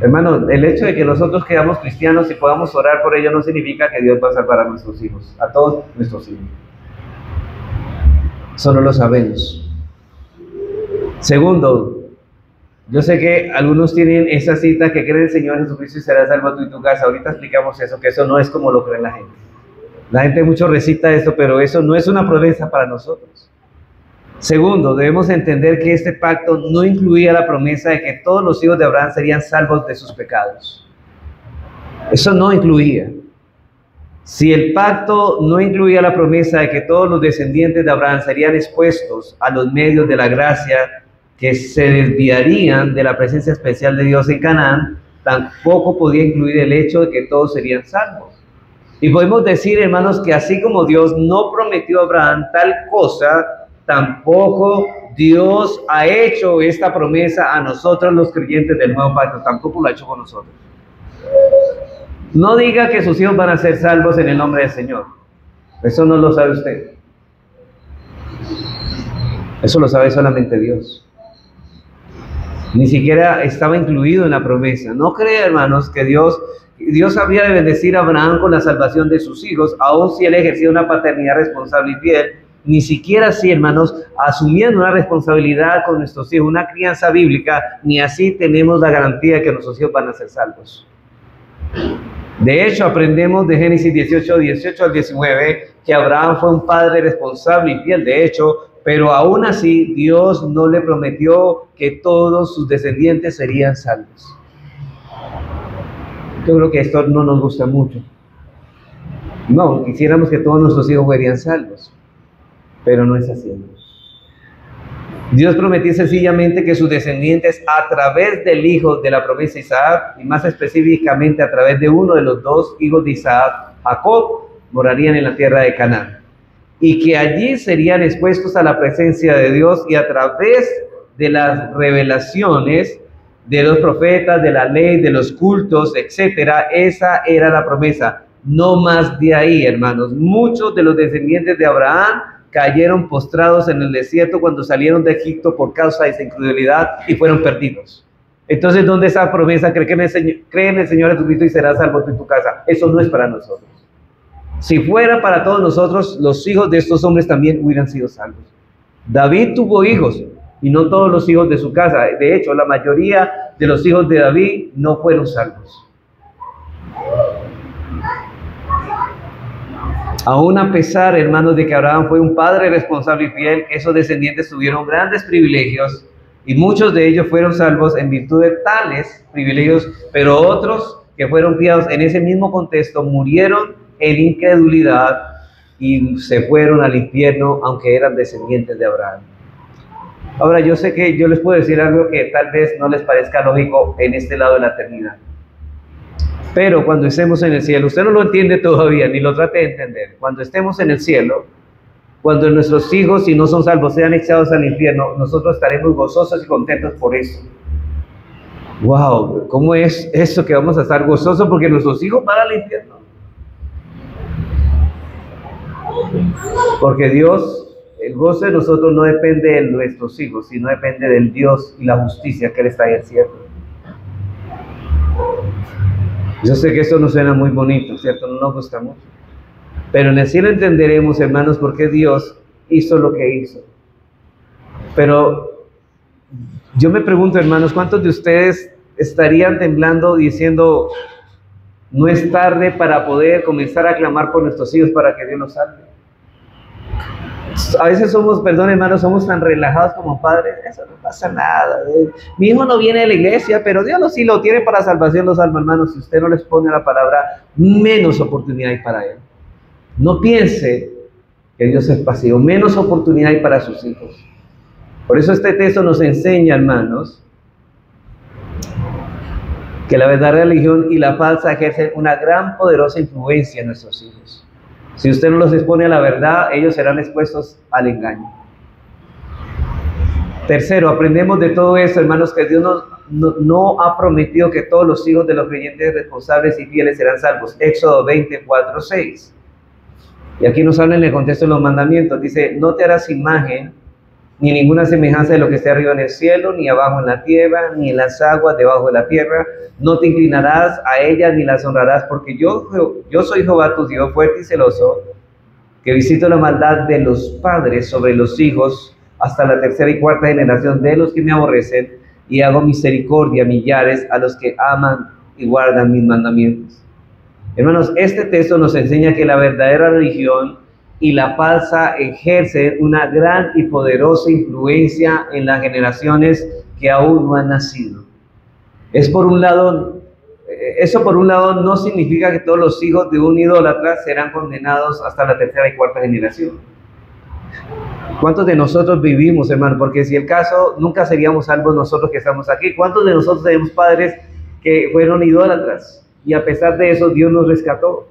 Hermanos, el hecho de que nosotros quedamos cristianos y podamos orar por ellos no significa que Dios va a salvar a nuestros hijos, a todos nuestros hijos. Eso no lo sabemos. Segundo, yo sé que algunos tienen esa cita que creen en el Señor Jesucristo y serás salvo tú y tu casa. Ahorita explicamos eso, que eso no es como lo cree la gente. La gente mucho recita esto, pero eso no es una promesa para nosotros. Segundo, debemos entender que este pacto no incluía la promesa de que todos los hijos de Abraham serían salvos de sus pecados. Eso no incluía. Si el pacto no incluía la promesa de que todos los descendientes de Abraham serían expuestos a los medios de la gracia que se desviarían de la presencia especial de Dios en Canaán, tampoco podía incluir el hecho de que todos serían salvos. Y podemos decir, hermanos, que así como Dios no prometió a Abraham tal cosa, tampoco Dios ha hecho esta promesa a nosotros los creyentes del nuevo pacto, tampoco lo ha hecho con nosotros. No diga que sus hijos van a ser salvos en el nombre del Señor. Eso no lo sabe usted. Eso lo sabe solamente Dios. Ni siquiera estaba incluido en la promesa. No crea, hermanos, que Dios habría de bendecir a Abraham con la salvación de sus hijos, aun si él ejercía una paternidad responsable y fiel. Ni siquiera así, hermanos, asumiendo una responsabilidad con nuestros hijos, una crianza bíblica, ni así tenemos la garantía de que nuestros hijos van a ser salvos. De hecho, aprendemos de Génesis 18 al 19, que Abraham fue un padre responsable y fiel, de hecho, pero aún así Dios no le prometió que todos sus descendientes serían salvos. Yo creo que esto no nos gusta mucho. No, quisiéramos que todos nuestros hijos fueran salvos, pero no es así. Dios prometió sencillamente que sus descendientes, a través del hijo de la promesa Isaac, y más específicamente a través de uno de los 2 hijos de Isaac, Jacob, morarían en la tierra de Canaán, y que allí serían expuestos a la presencia de Dios, y a través de las revelaciones de los profetas, de la ley, de los cultos, etcétera. Esa era la promesa. No más de ahí, hermanos. Muchos de los descendientes de Abraham cayeron postrados en el desierto cuando salieron de Egipto por causa de esa incredulidad y fueron perdidos. Entonces, ¿dónde está la promesa? Cree en el Señor Jesucristo y serás salvo tú y tu casa. Eso no es para nosotros. Si fuera para todos nosotros, los hijos de estos hombres también hubieran sido salvos. David tuvo hijos, y no todos los hijos de su casa. De hecho, la mayoría de los hijos de David no fueron salvos. Aún a pesar, hermanos, de que Abraham fue un padre responsable y fiel, esos descendientes tuvieron grandes privilegios, y muchos de ellos fueron salvos en virtud de tales privilegios, pero otros que fueron criados en ese mismo contexto murieron en incredulidad y se fueron al infierno, aunque eran descendientes de Abraham. Ahora, yo sé que yo les puedo decir algo que tal vez no les parezca lógico en este lado de la eternidad, pero cuando estemos en el cielo, usted no lo entiende todavía, ni lo trate de entender. Cuando estemos en el cielo, cuando nuestros hijos, si no son salvos, sean echados al infierno, nosotros estaremos gozosos y contentos por eso. ¡Wow! ¿Cómo es eso que vamos a estar gozosos porque nuestros hijos van al infierno? Porque Dios el gozo de nosotros no depende de nuestros hijos, sino depende del Dios y la justicia que Él está ejerciendo. Yo sé que esto no suena muy bonito, ¿cierto? No nos gusta mucho. Pero en el cielo entenderemos, hermanos, por qué Dios hizo lo que hizo. Pero yo me pregunto, hermanos, ¿cuántos de ustedes estarían temblando diciendo, no es tarde para poder comenzar a clamar por nuestros hijos para que Dios los salve? A veces somos, perdón hermanos, somos tan relajados como padres, eso no pasa nada. Mi hijo no viene de la iglesia, pero Dios sí lo tiene para salvación, los salva, hermanos. Si usted no les pone la palabra, menos oportunidad hay para él. No piense que Dios es pasivo, menos oportunidad hay para sus hijos. Por eso este texto nos enseña, hermanos, que la verdadera religión y la falsa ejercen una gran poderosa influencia en nuestros hijos. Si usted no los expone a la verdad, ellos serán expuestos al engaño. Tercero, aprendemos de todo esto, hermanos, que Dios no ha prometido que todos los hijos de los creyentes responsables y fieles serán salvos. Éxodo 24:6. Y aquí nos habla en el contexto de los mandamientos. Dice, no te harás imagen ni ninguna semejanza de lo que esté arriba en el cielo, ni abajo en la tierra, ni en las aguas debajo de la tierra. No te inclinarás a ellas ni las honrarás, porque yo soy Jehová tu Dios, fuerte y celoso, que visito la maldad de los padres sobre los hijos hasta la tercera y cuarta generación de los que me aborrecen, y hago misericordia a millares a los que aman y guardan mis mandamientos. Hermanos, este texto nos enseña que la verdadera religión y la falsa ejercen una gran y poderosa influencia en las generaciones que aún no han nacido. Eso por un lado no significa que todos los hijos de un idólatra serán condenados hasta la tercera y cuarta generación. ¿Cuántos de nosotros vivimos, hermano? Porque si el caso, nunca seríamos salvos nosotros que estamos aquí. ¿Cuántos de nosotros tenemos padres que fueron idólatras? Y a pesar de eso, Dios nos rescató.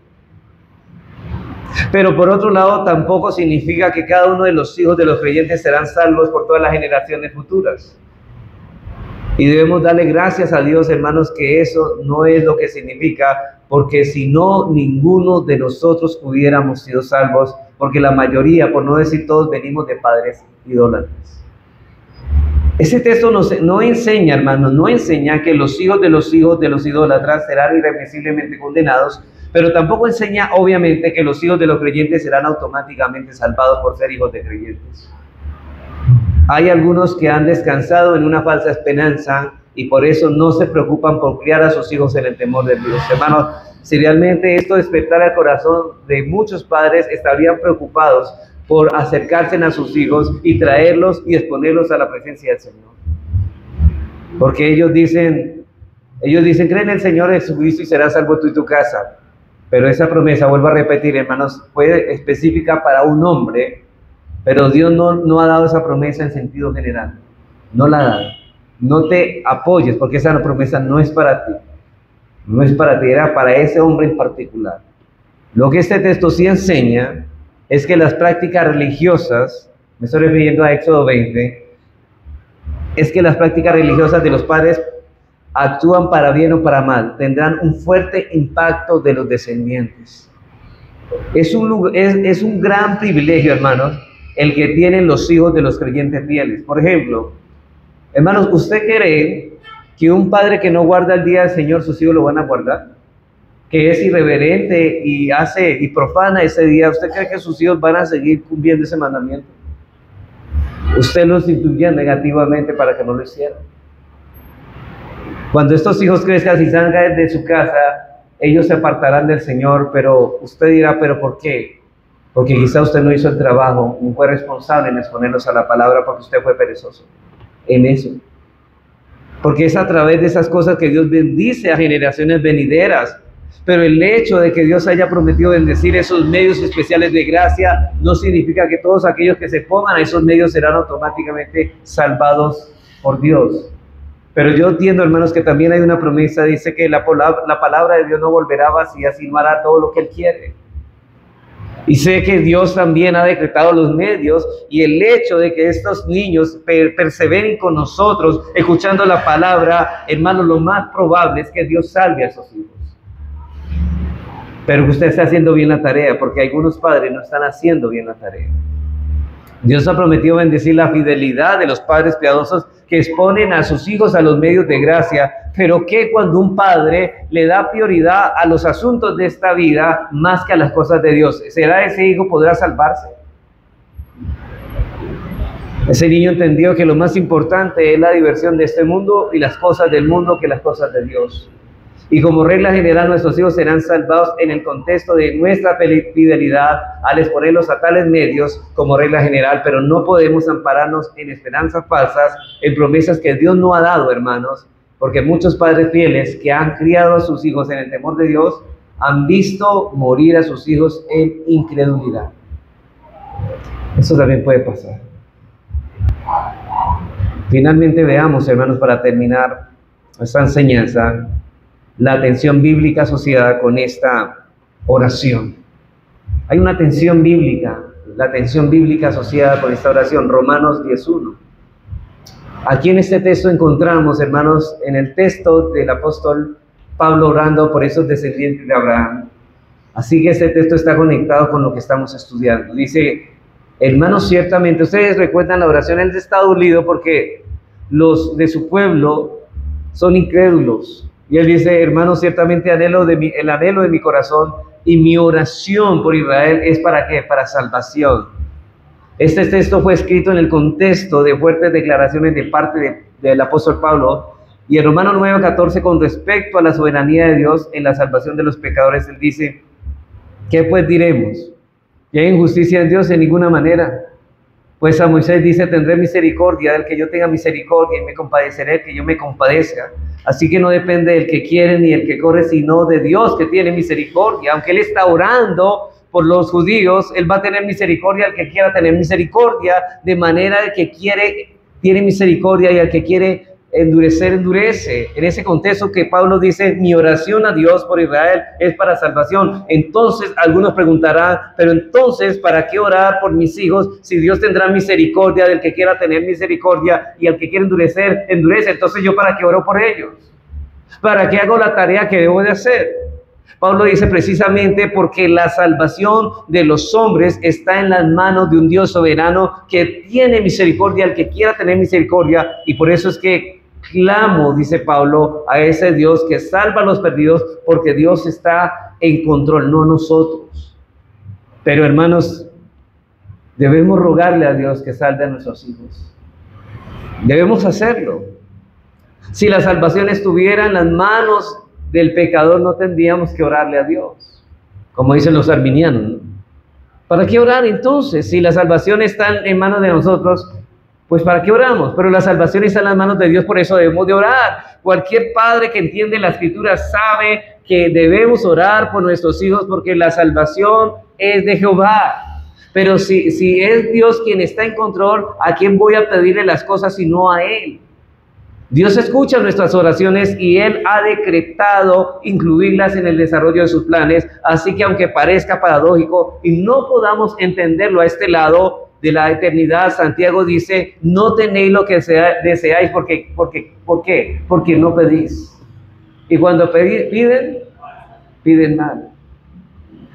Pero por otro lado, tampoco significa que cada uno de los hijos de los creyentes serán salvos por todas las generaciones futuras. Y debemos darle gracias a Dios, hermanos, que eso no es lo que significa, porque si no, ninguno de nosotros hubiéramos sido salvos, porque la mayoría, por no decir todos, venimos de padres idólatras. Ese texto no enseña, hermanos, no enseña que los hijos de los idólatras serán irremisiblemente condenados, pero tampoco enseña, obviamente, que los hijos de los creyentes serán automáticamente salvados por ser hijos de creyentes. Hay algunos que han descansado en una falsa esperanza y por eso no se preocupan por criar a sus hijos en el temor de Dios. Hermanos, si realmente esto despertara el corazón de muchos padres, estarían preocupados por acercarse a sus hijos y traerlos y exponerlos a la presencia del Señor. Porque ellos dicen, cree en el Señor Jesucristo y serás salvo tú y tu casa. Pero esa promesa, vuelvo a repetir, hermanos, fue específica para un hombre, pero Dios no ha dado esa promesa en sentido general. No la ha dado. No te apoyes, porque esa promesa no es para ti. No es para ti, era para ese hombre en particular. Lo que este texto sí enseña es que las prácticas religiosas, me estoy refiriendo a Éxodo 20, es que las prácticas religiosas de los padres actúan para bien o para mal, tendrán un fuerte impacto de los descendientes. Es un gran privilegio, hermanos, el que tienen los hijos de los creyentes fieles. Por ejemplo, hermanos, ¿usted cree que un padre que no guarda el día del Señor, sus hijos lo van a guardar? Que es irreverente y profana ese día, ¿usted cree que sus hijos van a seguir cumpliendo ese mandamiento? Usted los influye negativamente para que no lo hicieran. Cuando estos hijos crezcan y salgan de su casa, ellos se apartarán del Señor, pero usted dirá, ¿pero por qué? Porque quizá usted no hizo el trabajo, no fue responsable en exponerlos a la palabra porque usted fue perezoso en eso. Porque es a través de esas cosas que Dios bendice a generaciones venideras. Pero el hecho de que Dios haya prometido bendecir esos medios especiales de gracia no significa que todos aquellos que se pongan a esos medios serán automáticamente salvados por Dios. Pero yo entiendo, hermanos, que también hay una promesa, dice que la palabra de Dios no volverá vacía, sino hará todo lo que Él quiere. Y sé que Dios también ha decretado los medios, y el hecho de que estos niños perseveren con nosotros, escuchando la palabra, hermanos, lo más probable es que Dios salve a esos hijos. Pero que usted esté haciendo bien la tarea, porque algunos padres no están haciendo bien la tarea. Dios ha prometido bendecir la fidelidad de los padres piadosos que exponen a sus hijos a los medios de gracia, pero que cuando un padre le da prioridad a los asuntos de esta vida más que a las cosas de Dios, ¿será ese hijo podrá salvarse? Ese niño entendió que lo más importante es la diversión de este mundo y las cosas del mundo que las cosas de Dios. Y como regla general, nuestros hijos serán salvados en el contexto de nuestra fidelidad al exponerlos a tales medios como regla general, pero no podemos ampararnos en esperanzas falsas, en promesas que Dios no ha dado, hermanos, porque muchos padres fieles que han criado a sus hijos en el temor de Dios han visto morir a sus hijos en incredulidad. Eso también puede pasar. Finalmente veamos, hermanos, para terminar esta enseñanza, la tensión bíblica asociada con esta oración. Hay una tensión bíblica, la tensión bíblica asociada con esta oración, Romanos 10:1. Aquí en este texto encontramos, hermanos, en el texto del apóstol Pablo orando por esos descendientes de Abraham. Así que este texto está conectado con lo que estamos estudiando. Dice, hermanos, ciertamente, ustedes recuerdan la oración, él está dolido porque los de su pueblo son incrédulos. Y él dice, hermanos, ciertamente el anhelo de mi corazón y mi oración por Israel es ¿para qué? Para salvación. Este texto fue escrito en el contexto de fuertes declaraciones de parte del apóstol Pablo. Y en Romanos 9:14, con respecto a la soberanía de Dios en la salvación de los pecadores, él dice, ¿qué pues diremos? ¿Que hay injusticia en Dios? En ninguna manera. Pues a Moisés dice, tendré misericordia del que yo tenga misericordia y me compadeceré del que yo me compadezca. Así que no depende del que quiere ni el que corre, sino de Dios que tiene misericordia. Aunque él está orando por los judíos, él va a tener misericordia al que quiera tener misericordia, de manera de que tiene misericordia y al que quiere endurecer, endurece. En ese contexto que Pablo dice, mi oración a Dios por Israel es para salvación. Entonces algunos preguntarán, pero entonces ¿para qué orar por mis hijos si Dios tendrá misericordia del que quiera tener misericordia y al que quiera endurecer, endurece? Entonces yo ¿para qué oro por ellos? ¿Para qué hago la tarea que debo de hacer? Pablo dice precisamente porque la salvación de los hombres está en las manos de un Dios soberano que tiene misericordia al que quiera tener misericordia, y por eso es que clamo, dice Pablo, a ese Dios que salva a los perdidos, porque Dios está en control, no nosotros. Pero hermanos, debemos rogarle a Dios que salve a nuestros hijos. Debemos hacerlo. Si la salvación estuviera en las manos del pecador, no tendríamos que orarle a Dios, como dicen los arminianos, ¿no? ¿Para qué orar entonces? Si la salvación está en manos de nosotros, pues ¿para qué oramos? Pero la salvación está en las manos de Dios, por eso debemos de orar. Cualquier padre que entiende la Escritura sabe que debemos orar por nuestros hijos porque la salvación es de Jehová. Pero si es Dios quien está en control, ¿a quién voy a pedirle las cosas sino a Él? Dios escucha nuestras oraciones y Él ha decretado incluirlas en el desarrollo de sus planes. Así que aunque parezca paradójico y no podamos entenderlo a este lado de la eternidad, Santiago dice, no tenéis lo que deseáis ¿por qué? Porque no pedís. Y cuando piden mal.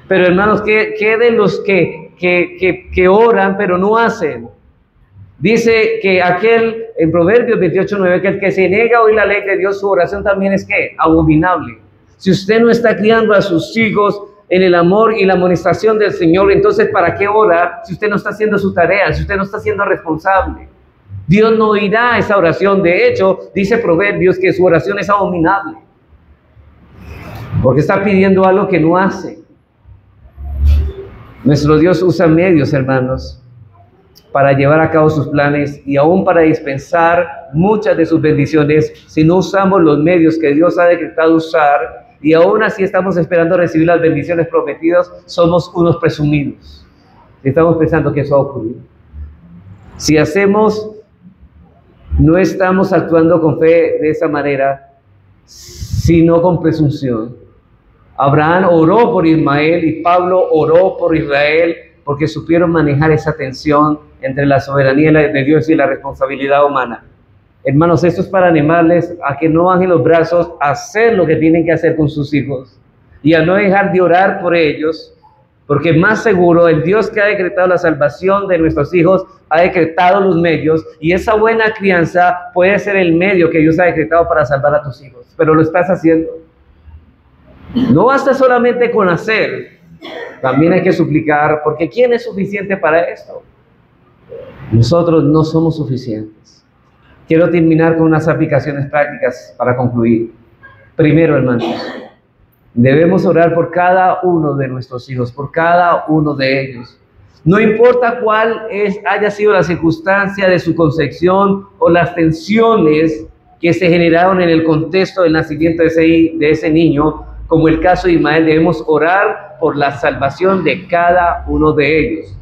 Pero hermanos, ¿qué de los que oran pero no hacen? Dice que en Proverbios 28:9, que el que se niega a oír la ley de Dios, su oración también es ¿qué? Abominable. Si usted no está criando a sus hijos en el amor y la amonestación del Señor, entonces ¿para qué orar si usted no está haciendo su tarea, si usted no está siendo responsable? Dios no oirá esa oración. De hecho, dice Proverbios que su oración es abominable, porque está pidiendo algo que no hace. Nuestro Dios usa medios, hermanos, para llevar a cabo sus planes y aún para dispensar muchas de sus bendiciones. Si no usamos los medios que Dios ha decretado usar y aún así estamos esperando recibir las bendiciones prometidas, somos unos presumidos. Estamos pensando que eso va a ocurrir. Si no estamos actuando con fe de esa manera, sino con presunción. Abraham oró por Ismael y Pablo oró por Israel porque supieron manejar esa tensión entre la soberanía de Dios y la responsabilidad humana. Hermanos, esto es para animarles a que no bajen los brazos, a hacer lo que tienen que hacer con sus hijos y a no dejar de orar por ellos, Porque más seguro, el Dios que ha decretado la salvación de nuestros hijos ha decretado los medios, y esa buena crianza puede ser el medio que Dios ha decretado para salvar a tus hijos. Pero lo estás haciendo. No basta solamente con hacer, también hay que suplicar, porque ¿quién es suficiente para esto? Nosotros no somos suficientes. Quiero terminar con unas aplicaciones prácticas para concluir. Primero, hermanos, debemos orar por cada uno de nuestros hijos, por cada uno de ellos. No importa haya sido la circunstancia de su concepción o las tensiones que se generaron en el contexto del nacimiento de ese niño, como el caso de Ismael, debemos orar por la salvación de cada uno de ellos.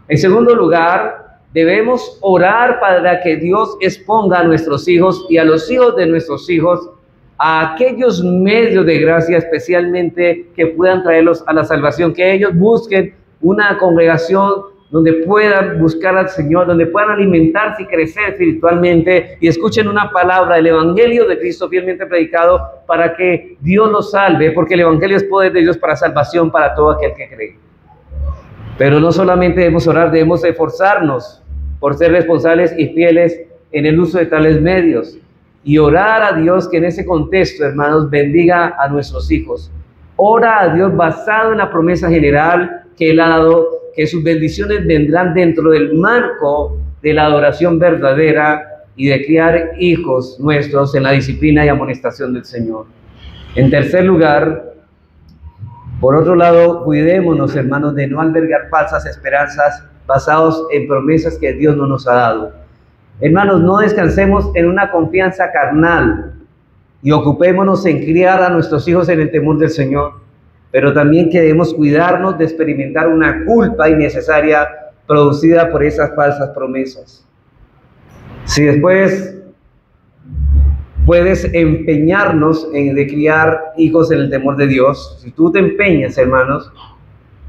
En segundo lugar, debemos orar para que Dios exponga a nuestros hijos y a los hijos de nuestros hijos a aquellos medios de gracia, especialmente que puedan traerlos a la salvación, que ellos busquen una congregación donde puedan buscar al Señor, donde puedan alimentarse y crecer espiritualmente, y escuchen una palabra del Evangelio de Cristo fielmente predicado para que Dios los salve, porque el Evangelio es poder de Dios para salvación para todo aquel que cree. Pero no solamente debemos orar, debemos esforzarnos por ser responsables y fieles en el uso de tales medios, y orar a Dios que en ese contexto, hermanos, bendiga a nuestros hijos. Ora a Dios basado en la promesa general que Él ha dado, que sus bendiciones vendrán dentro del marco de la adoración verdadera y de criar hijos nuestros en la disciplina y amonestación del Señor. En tercer lugar, por otro lado, cuidémonos, hermanos, de no albergar falsas esperanzas basadas en promesas que Dios no nos ha dado. Hermanos, no descansemos en una confianza carnal y ocupémonos en criar a nuestros hijos en el temor del Señor, pero también que debemos cuidarnos de experimentar una culpa innecesaria producida por esas falsas promesas. Si después puedes empeñarnos de criar hijos en el temor de Dios, si tú te empeñas, hermanos,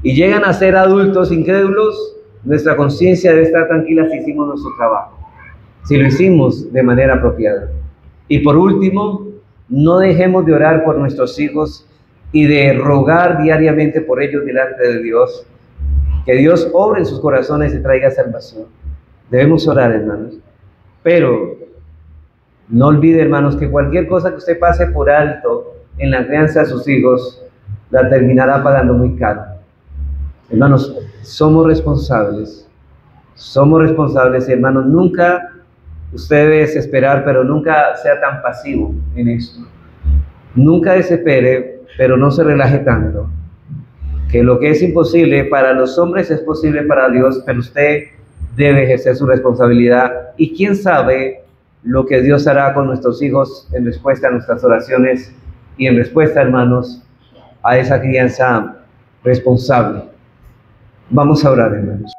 y llegan a ser adultos incrédulos, nuestra conciencia debe estar tranquila si hicimos nuestro trabajo, si lo hicimos de manera apropiada. Y por último, no dejemos de orar por nuestros hijos y de rogar diariamente por ellos delante de Dios, que Dios obre en sus corazones y traiga salvación. Debemos orar, hermanos, pero no olvide, hermanos, que cualquier cosa que usted pase por alto en la crianza de sus hijos, la terminará pagando muy caro. Hermanos, somos responsables, hermanos. Nunca usted debe desesperar, pero nunca sea tan pasivo en esto. Nunca desespere, pero no se relaje tanto. Que lo que es imposible para los hombres es posible para Dios, pero usted debe ejercer su responsabilidad. Y quién sabe lo que Dios hará con nuestros hijos en respuesta a nuestras oraciones y en respuesta, hermanos, a esa crianza responsable. Vamos a orar, hermanos.